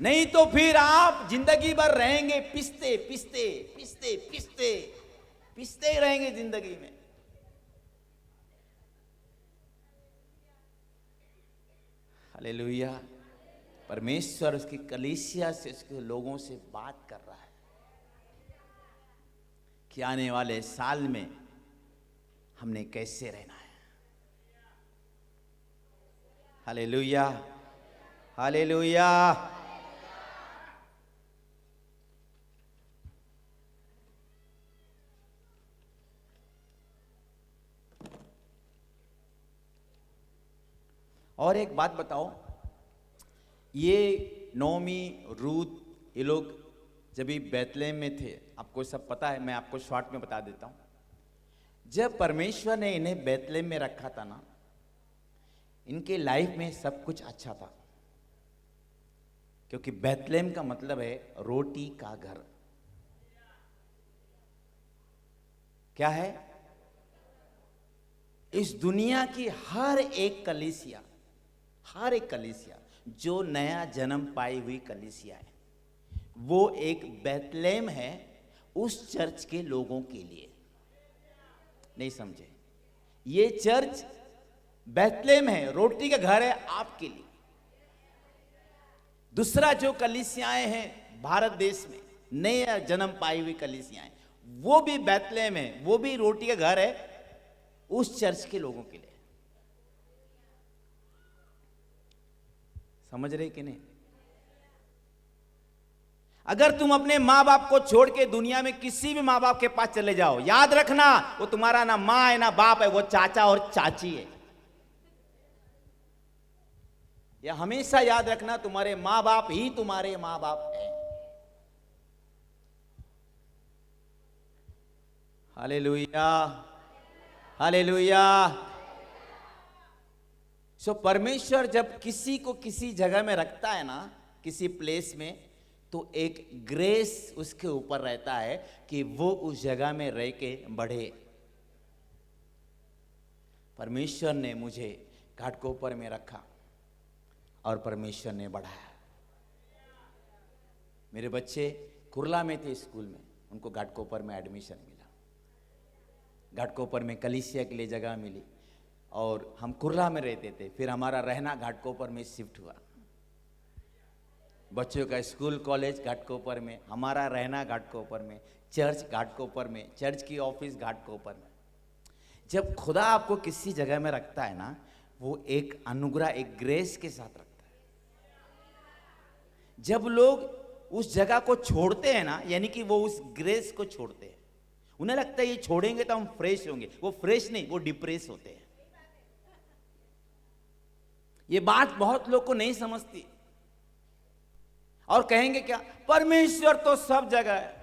S1: नहीं तो फिर आप जिंदगी भर रहेंगे पिस्ते पिस्ते पिस्ते पिस्ते पिस्ते ही रहेंगे जिंदगी में। हालेलुया। परमेश्वर उसकी कलीसिया से, उसके लोगों से बात कर रहा है कि आने वाले साल में हमने कैसे रहना है। Hallelujah, hallelujah. और एक बात बताओ, ये नोमी, रूत, ये लोग जब भी बैतलहम में थे, आपको सब पता है, मैं आपको शॉर्ट में बता देता हूं। जब परमेश्वर ने इन्हें बैतलहम में रखा था ना, इनके लाइफ में सब कुछ अच्छा था, क्योंकि बैतलहम का मतलब है रोटी का घर। क्या है? इस दुनिया की हर एक कलीसिया जो नया जन्म पाई हुई कलीसिया है, वो एक बैतलहम है उस चर्च के लोगों के लिए। नहीं समझे? ये चर्च बैतलहम है, रोटी का घर है आपके लिए। दूसरा जो कलीसियाएं हैं भारत देश में, नया जन्म पाई हुई कलीसियाएं, वो भी बैतलहम है, वो भी रोटी का घर है उस चर्च के लोगों के लिए। समझ रहे कि नहीं? अगर तुम अपने मां बाप को छोड़ के दुनिया में किसी भी मां बाप के पास चले जाओ, याद रखना वो तुम्हारा ना मां है ना बाप है, वो चाचा और चाची है। यह हमेशा याद रखना, तुम्हारे मां बाप ही तुम्हारे मां बाप हैं। Hallelujah, hallelujah. सो परमेश्वर जब किसी को किसी जगह में रखता है ना, किसी प्लेस में, तो एक ग्रेस उसके ऊपर रहता है कि वो उस जगह में रह के बढ़े। परमेश्वर ने मुझे घाटकोपर में रखा और परमेश्वर ने बढ़ाया। मेरे बच्चे कुर्ला में थे स्कूल में, उनको घाटकोपर में एडमिशन मिला। घाटकोपर में कलीसिया के लिए जगह मिली और हम कुर्ला में रहते थे, फिर हमारा रहना घाटकोपर में शिफ्ट हुआ। बच्चों का स्कूल कॉलेज घाटकोपर में, हमारा रहना घाटकोपर में, चर्च घाटकोपर में, चर्च की ऑफिस घाटकोपर में। जब खुदा आपको किसी जगह में रखता है ना, वो एक अनुग्रह, एक ग्रेस के साथ रखता है। जब लोग उस जगह को छोड़ते हैं ना, यानी कि वो उस ग्रेस को छोड़ते हैं, उन्हें लगता है ये छोड़ेंगे तो हम फ्रेश होंगे, वो फ्रेश नहीं, वो डिप्रेस होते हैं। ये बात बहुत लोग को नहीं समझती और कहेंगे क्या, परमेश्वर तो सब जगह है।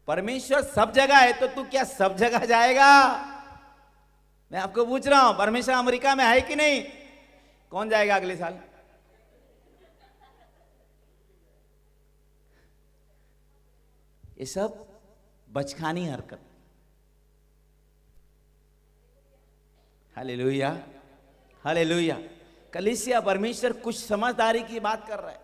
S1: परमेश्वर सब जगह है तो तू क्या सब जगह जाएगा? मैं आपको पूछ रहा हूं, परमेश्वर अमेरिका में है कि नहीं? कौन जाएगा अगले साल? ये सब बचकानी हरकत। Hallelujah, hallelujah. कलीसिया, परमेश्वर कुछ समझदारी की बात कर रहा है।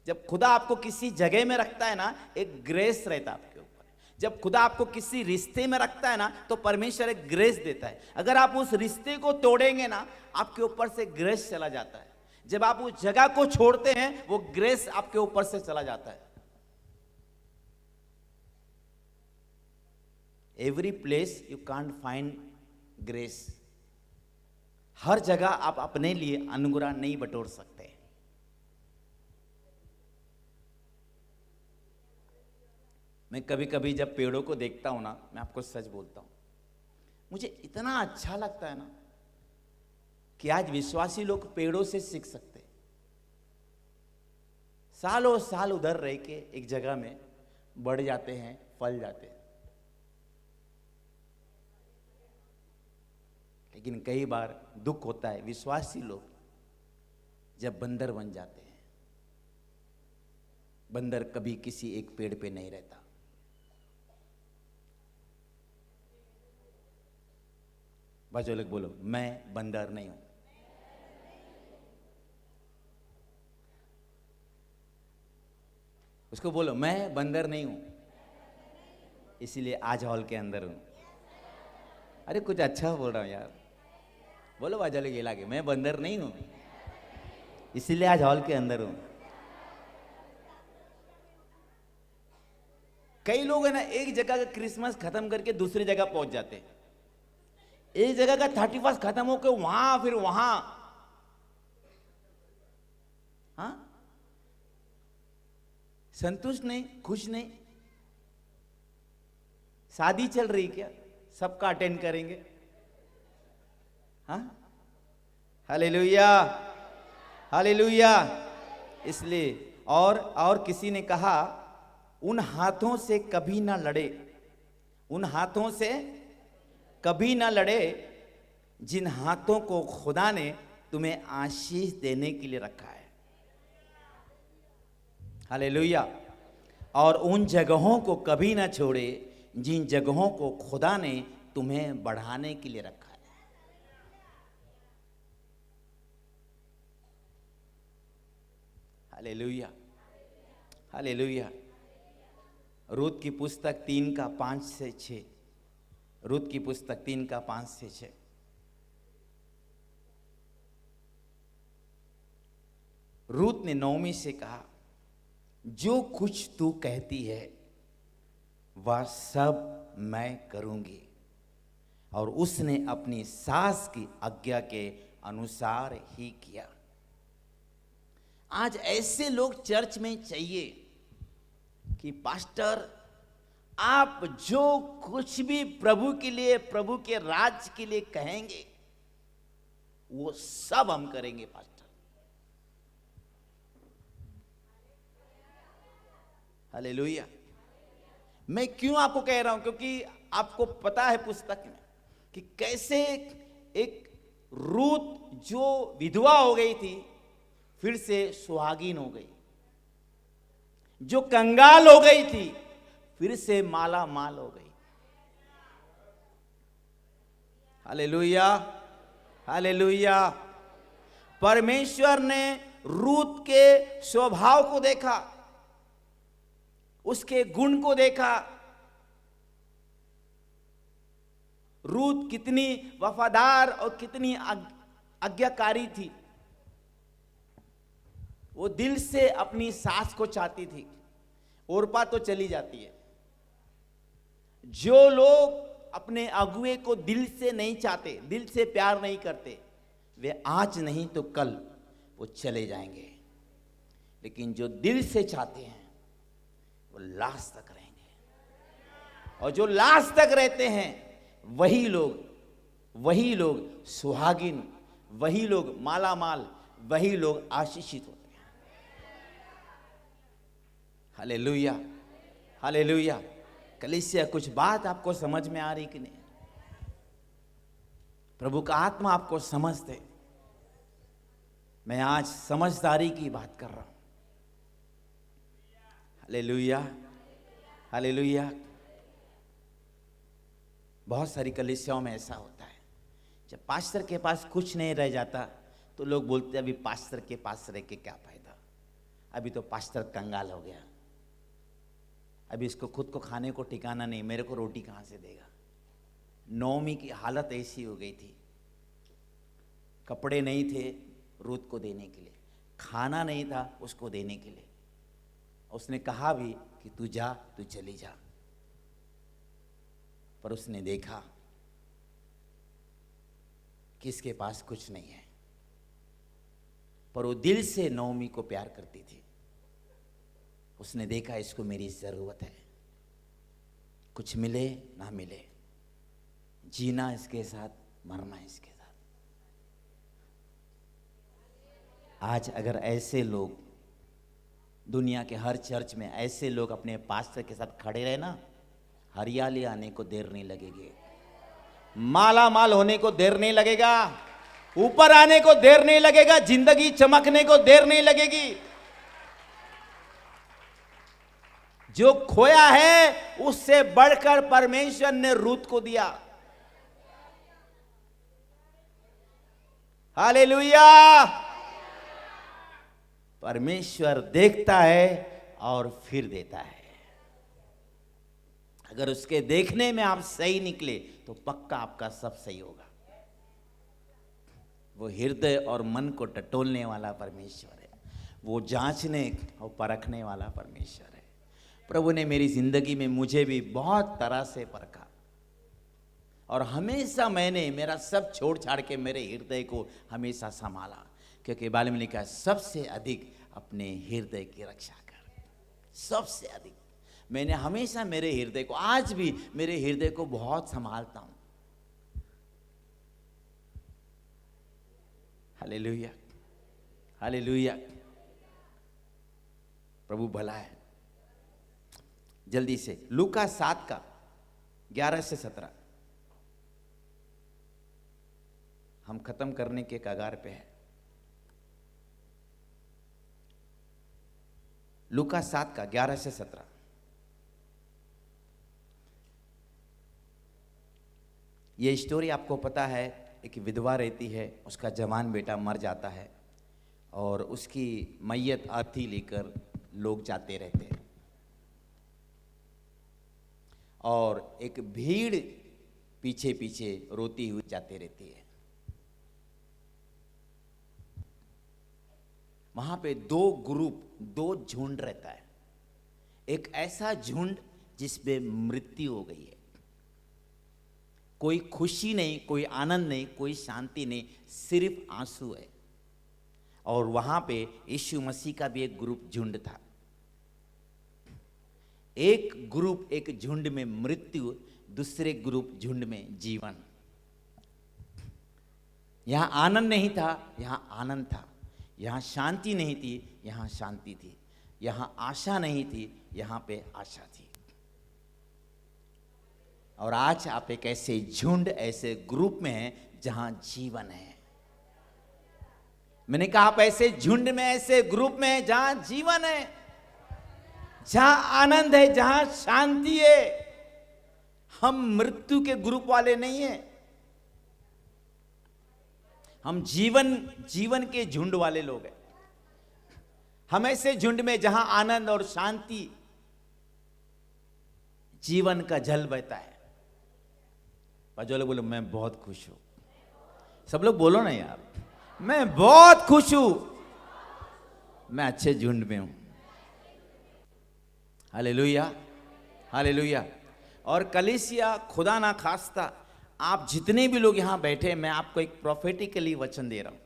S1: जब खुदा आपको किसी जगह में रखता है ना, एक ग्रेस रहता है आपके ऊपर। जब खुदा आपको किसी रिश्ते में रखता है ना, तो परमेश्वर एक ग्रेस देता है। अगर आप उस रिश्ते को तोड़ेंगे ना, आपके ऊपर से ग्रेस चला जाता है। जब आप उस जगह को छोड़ते हैं, वो ग्रेस आपके ऊपर से चला जाता है। Every place you can't find grace. हर जगह आप अपने लिए अनुग्रह नहीं बटोर सकते। मैं कभी कभी जब पेड़ों को देखता हूं ना, मैं आपको सच बोलता हूं, मुझे इतना अच्छा लगता है ना कि आज विश्वासी लोग पेड़ों से सीख सकते। सालों साल उधर रह के एक जगह में बढ़ जाते हैं, फल जाते हैं। लेकिन कई बार दुख होता है, विश्वासी लोग जब बंदर बन जाते हैं। बंदर कभी किसी एक पेड़ पे नहीं रहता। बच्चों लोग बोलो, मैं बंदर नहीं हूं। उसको बोलो, मैं बंदर नहीं हूं, इसीलिए आज हॉल के अंदर हूं। अरे कुछ अच्छा बोल रहा हूं यार, बोलो बाजा लोग, ये लागे, मैं बंदर नहीं हूं, इसीलिए आज हॉल के अंदर हूं। कई लोग है ना, एक जगह का क्रिसमस खत्म करके दूसरी जगह पहुंच जाते हैं। एक जगह का 31 खत्म होकर वहां, फिर वहां, हाँ, संतुष्ट नहीं, खुश नहीं। शादी चल रही क्या, सबका अटेंड करेंगे? हाँ, हालेलुया, हालेलुया। इसलिए और किसी ने कहा, उन हाथों से कभी ना लड़े, उन हाथों से कभी ना लड़े जिन हाथों को खुदा ने तुम्हें आशीष देने के लिए रखा है। हालेलुया। और उन जगहों को कभी ना छोड़े जिन जगहों को खुदा ने तुम्हें बढ़ाने के लिए रखा है। Hallelujah, hallelujah. रूत की पुस्तक 3:5-6, रूत की पुस्तक 3:5-6। रूत ने नौमी से कहा, जो कुछ तू कहती है वह सब मैं करूंगी। और उसने अपनी सास की आज्ञा के अनुसार ही किया। आज ऐसे लोग चर्च में चाहिए कि पास्टर, आप जो कुछ भी प्रभु के लिए, प्रभु के राज के लिए कहेंगे वो सब हम करेंगे पास्टर। हालेलुया। मैं क्यों आपको कह रहा हूं, क्योंकि आपको पता है पुस्तक में कि कैसे एक रूत जो विधवा हो गई थी फिर से सुहागिन हो गई, जो कंगाल हो गई थी फिर से माला माल हो गई। Hallelujah, hallelujah. परमेश्वर ने रूत के स्वभाव को देखा, उसके गुण को देखा। रूत कितनी वफादार और कितनी आज्ञाकारी थी। वो दिल से अपनी सास को चाहती थी। ओरपा तो चली जाती है। जो लोग अपने अगुए को दिल से नहीं चाहते, दिल से प्यार नहीं करते, वे आज नहीं तो कल वो चले जाएंगे। लेकिन जो दिल से चाहते हैं वो लास्ट तक रहेंगे। और जो लास्ट तक रहते हैं वही लोग सुहागिन, वही लोग माला माल, वही लोग आशीषित होते हैं। Hallelujah, hallelujah. कलीसिया, कुछ बात आपको समझ में आ रही कि नहीं? प्रभु का आत्मा आपको समझ दे। मैं आज समझदारी की बात कर रहा हूं। Hallelujah, hallelujah. बहुत सारी कलीसियाओं में ऐसा होता है, जब पास्टर के पास कुछ नहीं रह जाता तो लोग बोलते हैं अभी पास्टर के पास रह के क्या फायदा, अभी तो पास्टर कंगाल हो गया, अभी इसको खुद को खाने को ठिकाना नहीं, मेरे को रोटी कहाँ से देगा। नौमी की हालत ऐसी हो गई थी, कपड़े नहीं थे रूत को देने के लिए, खाना नहीं था उसको देने के लिए। उसने कहा भी कि तू जा, तू चली जा। पर उसने देखा कि इसके पास कुछ नहीं है, पर वो दिल से नौमी को प्यार करती थी। उसने देखा इसको मेरी जरूरत है, कुछ मिले ना मिले, जीना इसके साथ, मरना इसके साथ। आज अगर ऐसे लोग दुनिया के हर चर्च में ऐसे लोग अपने पास्टर के साथ खड़े रहे ना, हरियाली आने को देर नहीं लगेगी, माला माल होने को देर नहीं लगेगा, ऊपर आने को देर नहीं लगेगा, जिंदगी चमकने को देर नहीं लगेगी। जो खोया है उससे बढ़कर परमेश्वर ने रूत को दिया। हालेलुया। परमेश्वर देखता है और फिर देता है। अगर उसके देखने में आप सही निकले तो पक्का आपका सब सही होगा। वो हृदय और मन को टटोलने वाला परमेश्वर है, वो जांचने और परखने वाला परमेश्वर है। प्रभु ने मेरी जिंदगी में मुझे भी बहुत तरह से परखा और हमेशा मैंने मेरा सब छोड़ छाड़ के मेरे हृदय को हमेशा संभाला, क्योंकि बाइबल में लिखा है सबसे अधिक अपने हृदय की रक्षा कर। सबसे अधिक मैंने हमेशा मेरे हृदय को, आज भी मेरे हृदय को बहुत संभालता हूं। Hallelujah, hallelujah. प्रभु भला है। जल्दी से लूका 7 का 11 से 17, हम खत्म करने के कगार पे हैं। लूका 7 का 11 से 17। ये स्टोरी आपको पता है, एक विधवा रहती है, उसका जवान बेटा मर जाता है और उसकी मैयत अर्थी लेकर लोग जाते रहते हैं और एक भीड़ पीछे पीछे रोती हुई जाती रहती है। वहां पे दो ग्रुप, दो झुंड रहता है। एक ऐसा झुंड जिसमें मृत्यु हो गई है, कोई खुशी नहीं, कोई आनंद नहीं, कोई शांति नहीं, सिर्फ आंसू है। और वहां पे यीशु मसीह का भी एक ग्रुप, झुंड था। एक ग्रुप, एक झुंड में मृत्यु, दूसरे ग्रुप झुंड में जीवन। यहां आनंद नहीं था, यहां आनंद था। यहां शांति नहीं थी, यहां शांति थी। यहां आशा नहीं थी, यहां पे आशा थी। और आज आप एक ऐसे झुंड, ऐसे ग्रुप में हैं जहां जीवन है। मैंने कहा आप ऐसे झुंड में, ऐसे ग्रुप में हैं जहां जीवन है, जहां आनंद है, जहां शांति है। हम मृत्यु के ग्रुप वाले नहीं हैं, हम जीवन के झुंड वाले लोग हैं। हम ऐसे झुंड में जहां आनंद और शांति, जीवन का जल बहता है। और जो लोग बोलो मैं बहुत खुश हूं, सब लोग बोलो ना यार, मैं बहुत खुश हूं, मैं अच्छे झुंड में हूं। Hallelujah, hallelujah. और कलीसिया, खुदा ना खास्ता, आप जितने भी लोग यहां बैठे, मैं आपको एक प्रोफेटिकली वचन दे रहा हूं।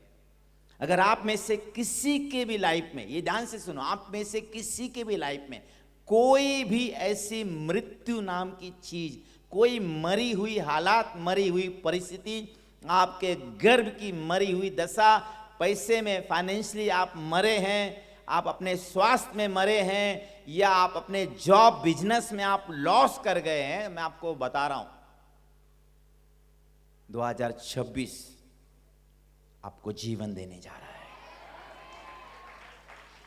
S1: अगर आप में से किसी के भी लाइफ में, ये ध्यान से सुनो, आप में से किसी के भी लाइफ में कोई भी ऐसी मृत्यु नाम की चीज, कोई मरी हुई हालात, मरी हुई परिस्थिति, आपके गर्भ की मरी हुई दशा, पैसे में, फाइनेंशियली आप मरे हैं, आप अपने स्वास्थ्य में मरे हैं, या आप अपने जॉब बिजनेस में आप लॉस कर गए हैं, मैं आपको बता रहा हूं 2026 आपको जीवन देने जा रहा है।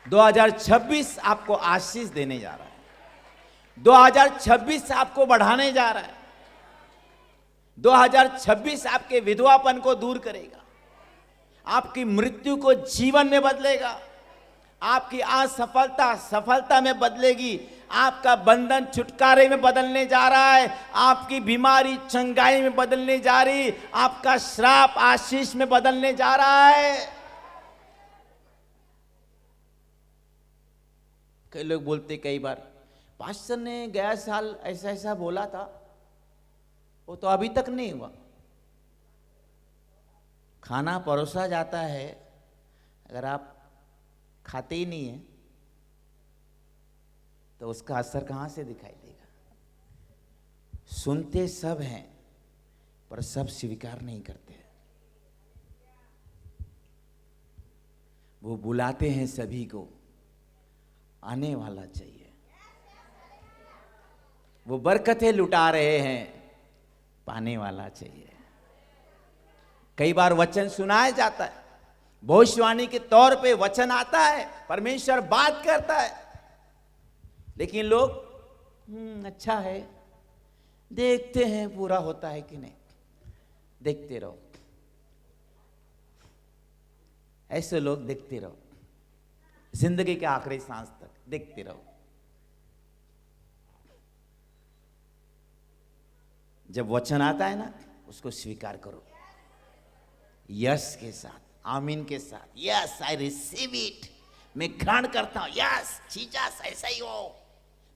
S1: 2026 आपको आशीष देने जा रहा है। 2026 आपको बढ़ाने जा रहा है। 2026 आपके विधवापन को दूर करेगा, आपकी मृत्यु को जीवन में बदलेगा, आपकी असफलता सफलता में बदलेगी, आपका बंधन छुटकारे में बदलने जा रहा है, आपकी बीमारी चंगाई में बदलने जा रही, आपका श्राप आशीष में बदलने जा रहा है। कई लोग बोलते, कई बार पास्टर ने गया साल ऐसा ऐसा बोला था, वो तो अभी तक नहीं हुआ। खाना परोसा जाता है, अगर आप खाते ही नहीं है तो उसका असर कहां से दिखाई देगा। सुनते सब हैं पर सब स्वीकार नहीं करते। वो बुलाते हैं सभी को, आने वाला चाहिए। वो बरकतें लुटा रहे हैं, पाने वाला चाहिए। कई बार वचन सुनाया जाता है, भविष्यवाणी के तौर पे वचन आता है, परमेश्वर बात करता है, लेकिन लोग अच्छा है, देखते हैं पूरा होता है कि नहीं, देखते रहो। ऐसे लोग देखते रहो, जिंदगी के आखिरी सांस तक देखते रहो। जब वचन आता है ना, उसको स्वीकार करो, यस के साथ, आमीन के साथ। यस, आई रिसीव इट, मैं ग्रहण करता हूं। यस जीसस, ऐसा ही हो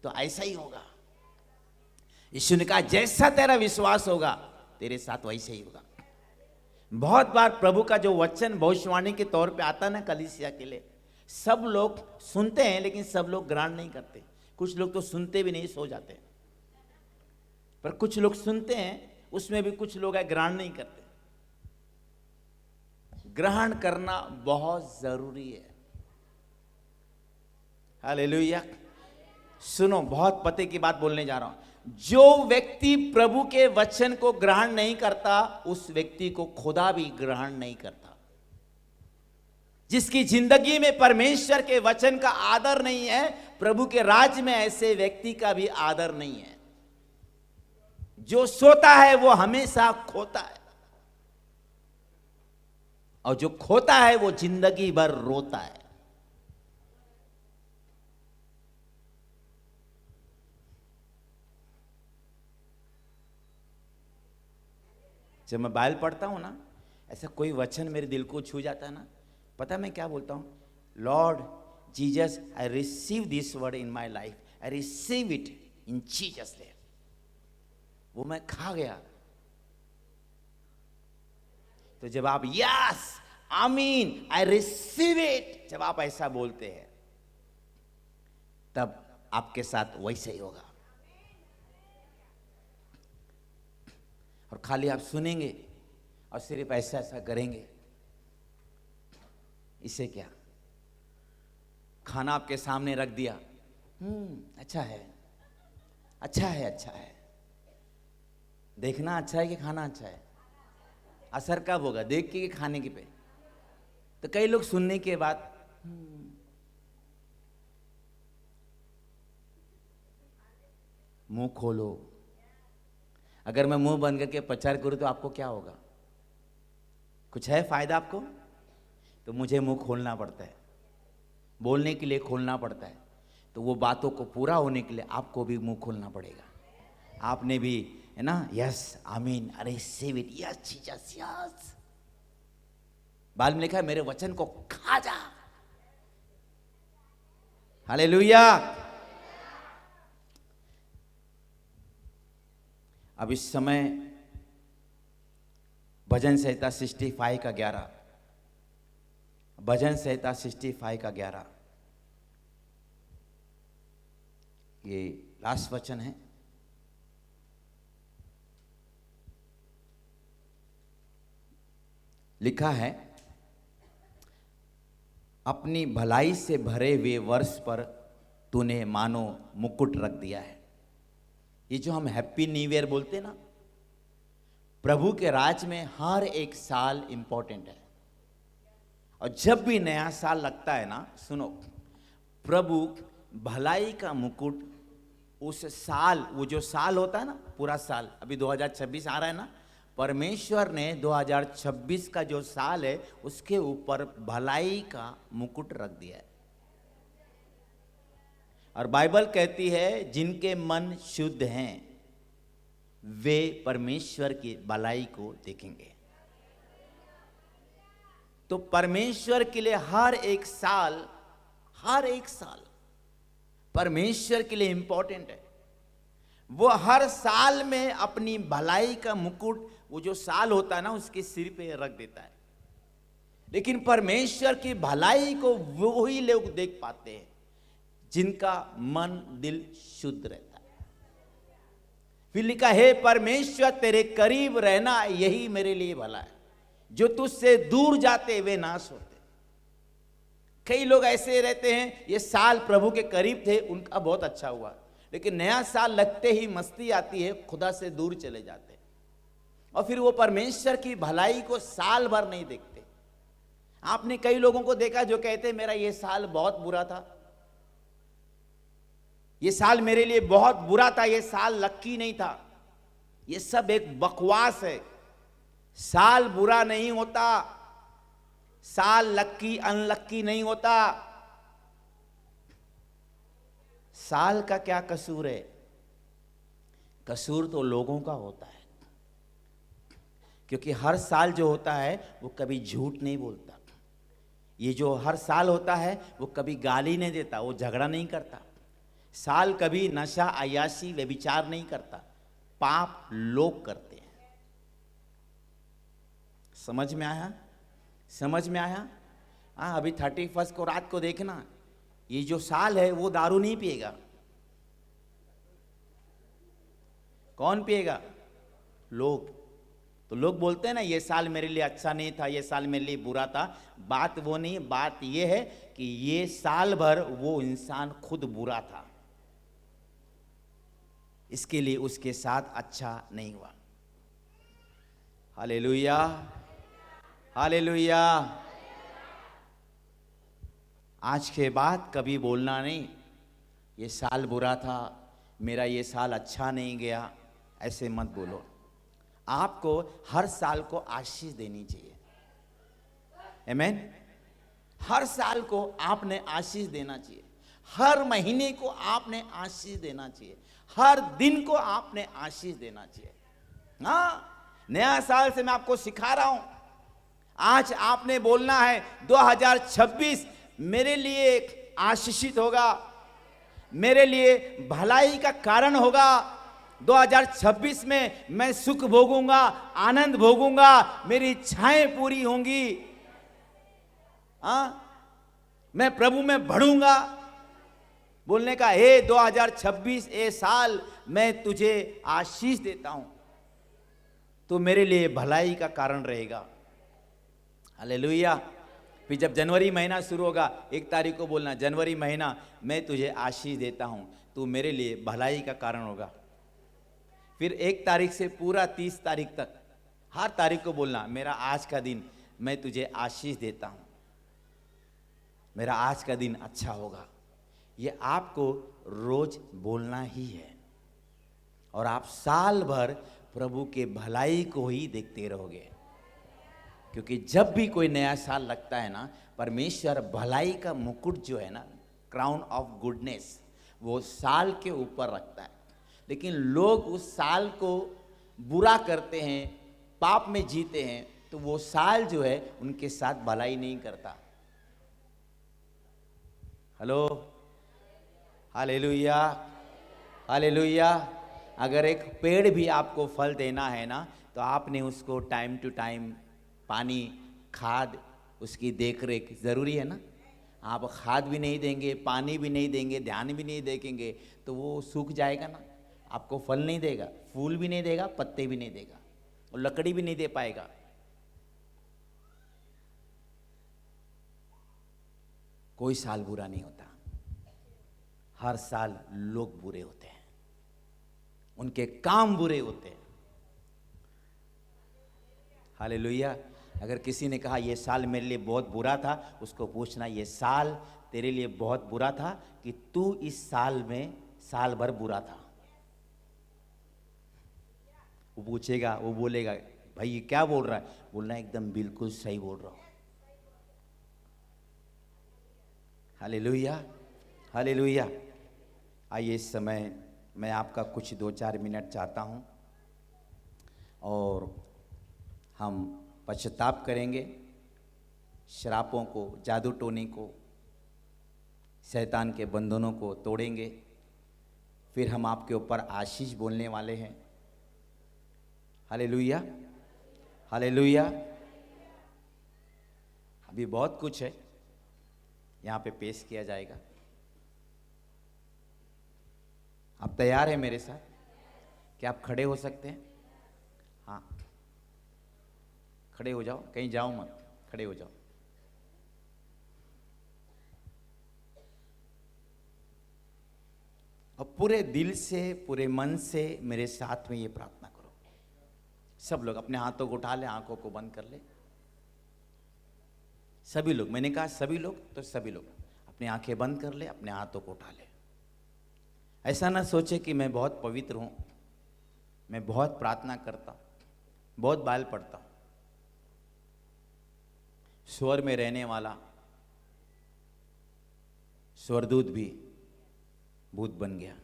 S1: तो ऐसा ही होगा। यीशु ने कहा जैसा तेरा विश्वास होगा तेरे साथ वैसे ही होगा। बहुत बार प्रभु का जो वचन भविष्यवाणी के तौर पे आता ना कलीसिया के लिए, सब लोग सुनते हैं लेकिन सब लोग ग्रहण नहीं करते। कुछ लोग तो सुनते भी नहीं, सो जाते हैं। पर कुछ लोग सुनते हैं, उसमें भी कुछ लोग ग्रहण नहीं करते। ग्रहण करना बहुत जरूरी है। हालेलुया। सुनो, बहुत पते की बात बोलने जा रहा हूं। जो व्यक्ति प्रभु के वचन को ग्रहण नहीं करता, उस व्यक्ति को खुदा भी ग्रहण नहीं करता। जिसकी जिंदगी में परमेश्वर के वचन का आदर नहीं है, प्रभु के राज्य में ऐसे व्यक्ति का भी आदर नहीं है। जो सोता है वो हमेशा खोता है, और जो खोता है वो जिंदगी भर रोता है। जब मैं बाइबल पढ़ता हूं ना, ऐसा कोई वचन मेरे दिल को छू जाता है ना, पता मैं क्या बोलता हूं? Lord Jesus, I receive this word in my life, I receive it in Jesus name. वो मैं खा गया। तो जब आप यस आमीन आई रिसीव इट, जब आप ऐसा बोलते हैं, तब आपके साथ वैसे ही होगा। और खाली आप सुनेंगे और सिर्फ ऐसा ऐसा करेंगे, इसे क्या? खाना आपके सामने रख दिया, अच्छा है, अच्छा है, अच्छा है। देखना अच्छा है कि खाना अच्छा है? असर कब होगा? देख के कि खाने के पे? तो कई लोग सुनने के बाद मुंह खोलो। अगर मैं मुंह बंद करके प्रचार करूं तो आपको क्या होगा? कुछ है फायदा आपको? तो मुझे मुंह खोलना पड़ता है, बोलने के लिए खोलना पड़ता है। तो वो बातों को पूरा होने के लिए आपको भी मुंह खोलना पड़ेगा। आपने भी, है ना, यस आमीन I receive it, yes Jesus yes. Bible में लिखा है मेरे वचन को खा जा। हालेलुया। अब इस समय भजन संहिता 65 का 11, भजन संहिता 65 का 11, ये लास्ट वचन है। लिखा है, अपनी भलाई से भरे हुए वर्ष पर तूने मानो मुकुट रख दिया है। ये जो हम हैप्पी न्यू ईयर बोलते हैं ना, प्रभु के राज में हर एक साल इंपॉर्टेंट है। और जब भी नया साल लगता है ना, सुनो, प्रभु भलाई का मुकुट उस साल, वो जो साल होता है ना, पूरा साल, अभी 2026 आ रहा है ना, परमेश्वर ने 2026 का जो साल है उसके ऊपर भलाई का मुकुट रख दिया है। और बाइबल कहती है जिनके मन शुद्ध हैं वे परमेश्वर की भलाई को देखेंगे। तो परमेश्वर के लिए हर एक साल परमेश्वर के लिए इंपॉर्टेंट है। वो हर साल में अपनी भलाई का मुकुट, वो जो साल होता है ना, उसके सिर पे रख देता है। लेकिन परमेश्वर की भलाई को वो ही लोग देख पाते हैं जिनका मन दिल शुद्ध रहता है। फिर लिखा है परमेश्वर तेरे करीब रहना यही मेरे लिए भला है, जो तुझसे दूर जाते वे नाश होते। कई लोग ऐसे रहते हैं, ये साल प्रभु के करीब थे, उनका बहुत अच्छा हुआ, लेकिन नया साल लगते ही मस्ती आती है, खुदा से दूर चले जाते हैं। और फिर वो परमेश्वर की भलाई को साल भर नहीं देखते। आपने कई लोगों को देखा जो कहते हैं मेरा ये साल बहुत बुरा था, ये साल मेरे लिए बहुत बुरा था, ये साल लक्की नहीं था। ये सब एक बकवास है। साल बुरा नहीं होता, साल लक्की अनलक्की नहीं होता। साल का क्या कसूर है? कसूर तो लोगों का होता है, क्योंकि हर साल जो होता है वो कभी झूठ नहीं बोलता। ये जो हर साल होता है वो कभी गाली नहीं देता, वो झगड़ा नहीं करता। साल कभी नशा अय्याशी व्यभिचार नहीं करता, पाप लोग करते हैं। समझ में आया? समझ में आया? हाँ, अभी 31 को रात को देखना, ये जो साल है वो दारू नहीं पिएगा। कौन पिएगा? लोग। तो लोग बोलते हैं ना ये साल मेरे लिए अच्छा नहीं था, ये साल मेरे लिए बुरा था। बात वो नहीं, बात ये है कि ये साल भर वो इंसान खुद बुरा था, इसके लिए उसके साथ अच्छा नहीं हुआ। Hallelujah, hallelujah. आज के बाद कभी बोलना नहीं ये साल बुरा था, मेरा ये साल अच्छा नहीं गया, ऐसे मत बोलो। आपको हर साल को आशीष देनी चाहिए। आमीन। हर साल को आपने आशीष देना चाहिए, हर महीने को आपने आशीष देना चाहिए, हर दिन को आपने आशीष देना चाहिए। हाँ, नया साल से मैं आपको सिखा रहा हूं, आज आपने बोलना है 2026 मेरे लिए आशीषित होगा, मेरे लिए भलाई का कारण होगा। 2026 में मैं सुख भोगूंगा, आनंद भोगूंगा, मेरी इच्छाएं पूरी होंगी। मैं प्रभु में बढ़ूंगा। बोलने का, हे 2026 ए साल मैं तुझे आशीष देता हूं, तो मेरे लिए भलाई का कारण रहेगा। हालेलुया। फिर जब जनवरी महीना शुरू होगा, 1 तारीख को बोलना, जनवरी महीना मैं तुझे आशीष देता हूं, तू मेरे लिए भलाई का कारण होगा। फिर 1 तारीख से पूरा 30 तारीख तक हर तारीख को बोलना, मेरा आज का दिन मैं तुझे आशीष देता हूं, मेरा आज का दिन अच्छा होगा। ये आपको रोज बोलना ही है, और आप साल भर प्रभु के भलाई को ही देखते रहोगे। क्योंकि जब भी कोई नया साल लगता है ना, परमेश्वर भलाई का मुकुट जो है ना, क्राउन ऑफ गुडनेस, वो साल के ऊपर रखता है। लेकिन लोग उस साल को बुरा करते हैं, पाप में जीते हैं, तो वो साल जो है उनके साथ भलाई नहीं करता। Hello, hallelujah, hallelujah. अगर एक पेड़ भी आपको फल देना है ना, तो आपने उसको टाइम टू टाइम पानी, खाद, उसकी देख रेख जरूरी है ना। आप खाद भी नहीं देंगे, पानी भी नहीं देंगे, ध्यान भी नहीं देखेंगे, तो वो सूख जाएगा ना, आपको फल नहीं देगा, फूल भी नहीं देगा, पत्ते भी नहीं देगा, और लकड़ी भी नहीं दे पाएगा। कोई साल बुरा नहीं होता, हर साल लोग बुरे होते हैं, उनके काम बुरे होते हैं। हालेलुया। अगर किसी ने कहा ये साल मेरे लिए बहुत बुरा था, उसको पूछना, ये साल तेरे लिए बहुत बुरा था कि तू इस साल में साल भर बुरा था? वो पूछेगा, वो बोलेगा, भाई ये क्या बोल रहा है? बोलना एकदम बिल्कुल सही बोल रहा हूं। Hallelujah, hallelujah. आइए, इस समय मैं आपका कुछ 2-4 मिनट चाहता हूं, और हम पश्चाताप करेंगे, श्रापों को, जादू टोने को, शैतान के बंधनों को तोड़ेंगे। फिर हम आपके ऊपर आशीष बोलने वाले हैं। Hallelujah, hallelujah. अभी बहुत कुछ है यहाँ पे पेश किया जाएगा। आप तैयार हैं मेरे साथ? क्या आप खड़े हो सकते हैं? हाँ, खड़े हो जाओ, कहीं जाओ मत, खड़े हो जाओ। अब पूरे दिल से, पूरे मन से मेरे साथ में ये प्रार्थना करो। सब लोग अपने हाथों को उठा ले, आंखों को बंद कर ले। सभी लोग, मैंने कहा सभी लोग, तो सभी लोग अपनी आंखें बंद कर ले, अपने हाथों को उठा ले। ऐसा ना सोचे कि मैं बहुत पवित्र हूं, मैं बहुत प्रार्थना करता हूं, बहुत बाइबल पढ़ता हूं। स्वर में रहने वाला स्वर्गदूत भी भूत बन गया।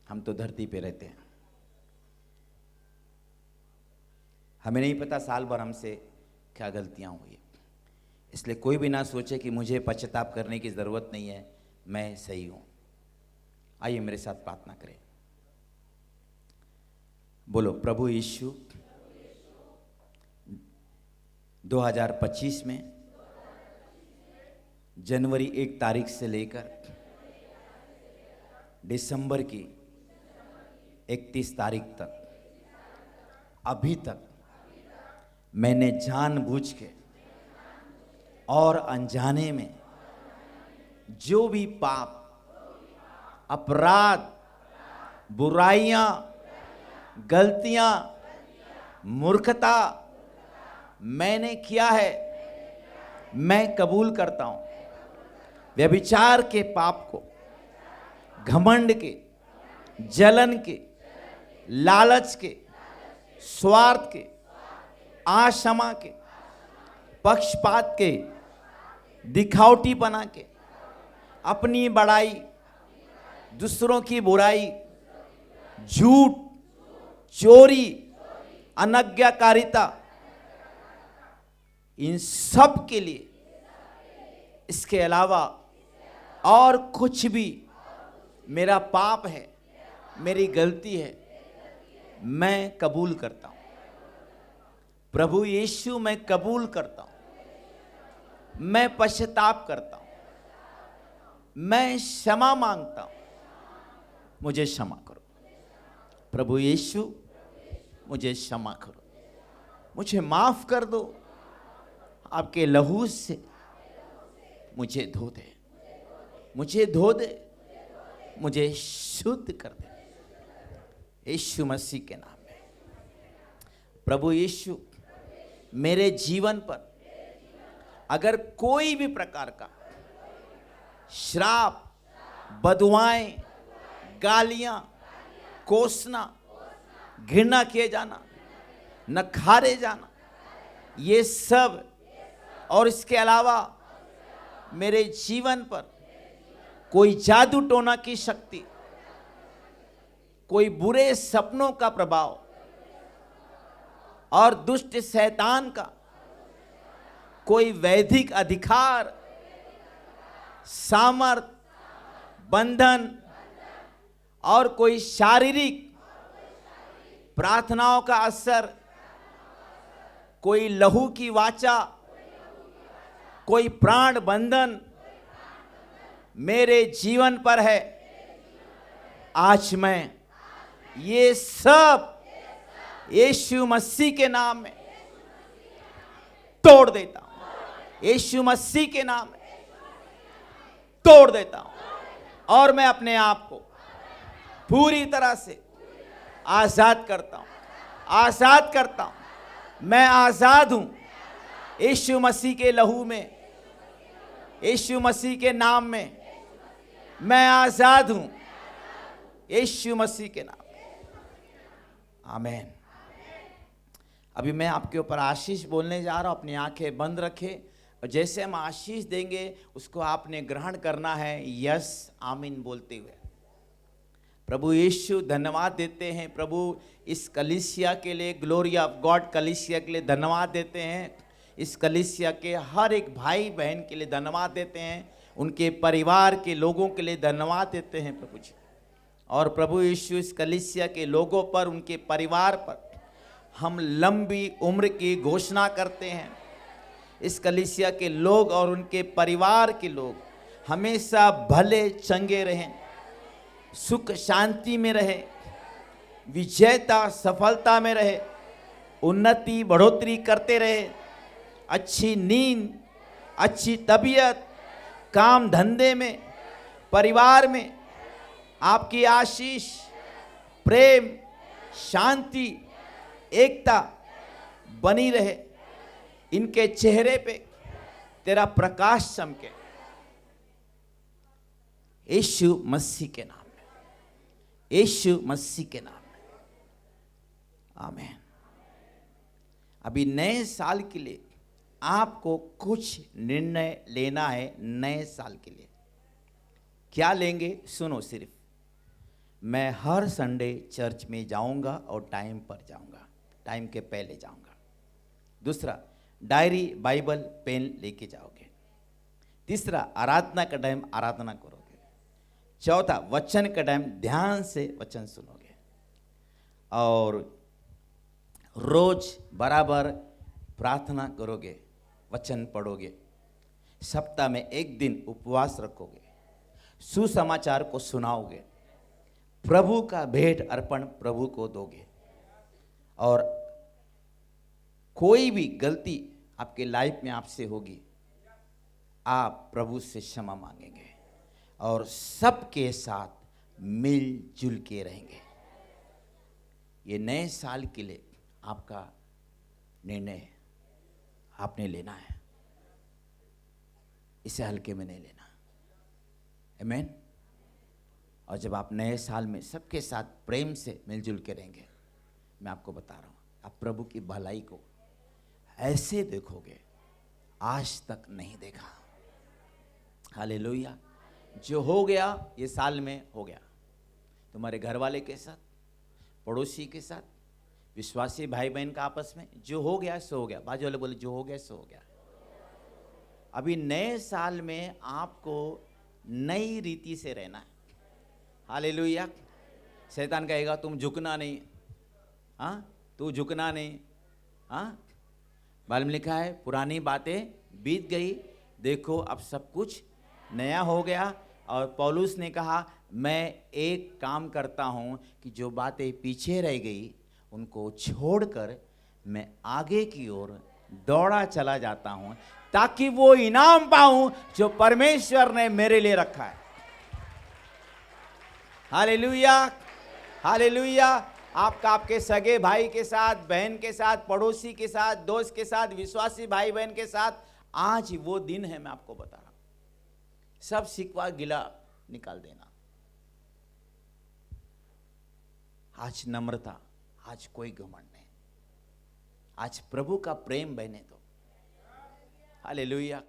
S1: हम तो धरती पे रहते हैं, हमें नहीं पता साल भर हमसे क्या गलतियां हुई। इसलिए कोई भी ना सोचे कि मुझे पश्चाताप करने की जरूरत नहीं है, मैं सही हूं। आइए मेरे साथ प्रार्थना करें। बोलो, प्रभु यीशु, 2025 में जनवरी 1 तारीख से लेकर दिसंबर की 31 तारीख तक अभी तक मैंने जानबूझ के और अनजाने में जो भी पाप, अपराध, बुराइयां, गलतियां, मूर्खता मैंने किया है, मैं कबूल करता हूं। व्यभिचार के पाप को, घमंड के, जलन के, लालच के, स्वार्थ के, आशमा के, पक्षपात के, दिखावटीपना के, अपनी बड़ाई, दूसरों की बुराई, झूठ, चोरी, अनज्ञाकारिता, इन सब के लिए, इसके अलावा और कुछ भी मेरा पाप है, मेरी गलती है, मैं कबूल करता हूं। प्रभु यीशु, मैं कबूल करता हूं, मैं पश्चाताप करता हूं, मैं क्षमा मांगता हूं, मुझे क्षमा करो। प्रभु यीशु, मुझे क्षमा करो, मुझे माफ कर दो, आपके लहू से मुझे धो दे, मुझे धो दे, मुझे शुद्ध कर दे, यीशु मसीह के नाम में। प्रभु यीशु, मेरे जीवन पर अगर कोई भी प्रकार का श्राप, बदुआएं, गालियां, कोसना, घृणा किए जाना, नखारे जाना, ये सब और इसके अलावा मेरे जीवन पर कोई जादू टोना की शक्ति, कोई बुरे सपनों का प्रभाव और दुष्ट शैतान का कोई वैधिक अधिकार, सामर्थ, बंधन और कोई शारीरिक प्रार्थनाओं का असर, कोई लहू की वाचा, कोई प्राण बंधन मेरे जीवन पर है, आज मैं ये सब यीशु मसीह के नाम में तोड़ देता हूं। यीशु मसीह के नाम में तोड़ देता हूं और मैं अपने आप को पूरी तरह से आजाद करता हूं, आजाद करता हूं। मैं आजाद हूं यीशु मसीह के लहू में, यीशु मसीह के नाम में मैं आजाद हूं, यीशु मसीह के नाम में। आमीन। अभी मैं आपके ऊपर आशीष बोलने जा रहा हूं, अपनी आंखें बंद रखें और जैसे हम आशीष देंगे उसको आपने ग्रहण करना है, यस आमीन बोलते हुए। प्रभु यीशु, धन्यवाद देते हैं प्रभु इस कलीसिया के लिए, ग्लोरी ऑफ गॉड कलीसिया के लिए धन्यवाद देते हैं। इस कलीसिया के हर एक भाई बहन के लिए धन्यवाद देते हैं, उनके परिवार के लोगों के लिए धन्यवाद देते हैं प्रभु जी। और प्रभु यीशु, इस कलीसिया के लोगों पर, उनके परिवार पर हम लंबी उम्र की घोषणा करते हैं। इस कलीसिया के लोग और उनके परिवार के लोग हमेशा भले चंगे रहें, सुख शांति में रहे, विजयता सफलता में रहे, उन्नति बढ़ोतरी करते रहे, अच्छी नींद, अच्छी तबीयत, काम धंधे में, परिवार में आपकी आशीष, प्रेम, शांति, एकता बनी रहे। इनके चेहरे पे तेरा प्रकाश चमके, यीशु मसीह के नाम में, यीशु मसीह के नाम में, आमीन। अभी नए साल के लिए आपको कुछ निर्णय लेना है। नए साल के लिए क्या लेंगे? सुनो सिर्फ, मैं हर संडे चर्च में जाऊंगा और टाइम पर जाऊंगा, टाइम के पहले जाऊंगा। दूसरा, डायरी, बाइबल, पेन लेके जाओगे। तीसरा, आराधना का टाइम आराधना करोगे। चौथा, वचन का टाइम ध्यान से वचन सुनोगे और रोज बराबर प्रार्थना करोगे, वचन पढ़ोगे। सप्ताह में एक दिन उपवास रखोगे, सुसमाचार को सुनाओगे, प्रभु का भेंट अर्पण प्रभु को दोगे और कोई भी गलती आपके लाइफ में आपसे होगी, आप प्रभु से क्षमा मांगेंगे और सबके साथ मिलजुल के रहेंगे। ये नए साल के लिए आपका निर्णय आपने लेना है, इसे हल्के में नहीं लेना। आमीन। और जब आप नए साल में सबके साथ प्रेम से मिलजुल के रहेंगे, मैं आपको बता रहा हूँ, आप प्रभु की भलाई को ऐसे देखोगे आज तक नहीं देखा। हालेलुया। जो हो गया ये साल में हो गया, तुम्हारे घर वाले के साथ, पड़ोसी के साथ, विश्वासी भाई बहन का आपस में जो हो गया सो हो गया। बाजू वाले बोले जो हो गया सो हो गया। अभी नए साल में आपको नई रीति से रहना है। हालेलुया। शैतान कहेगा तुम झुकना नहीं, हाँ तू झुकना नहीं, हाँ बाइबल में लिखा है पुरानी बातें बीत गई, देखो अब सब कुछ नया हो गया। और पौलुस ने कहा मैं एक काम करता हूँ कि जो बातें पीछे रह गई उनको छोड़कर मैं आगे की ओर दौड़ा चला जाता हूँ, ताकि वो इनाम पाऊं जो परमेश्वर ने मेरे लिए रखा है। Hallelujah, hallelujah. आपका आपके सगे भाई के साथ, बहन के साथ, पड़ोसी के साथ, दोस्त के साथ, विश्वासी भाई बहन के साथ आज वो दिन है। मैं आपको बता रहा हूं, सब शिकवा गिला निकाल देना। आज नम्रता, आज कोई घमंड नहीं, आज प्रभु का प्रेम बहने दो। हालेलुया।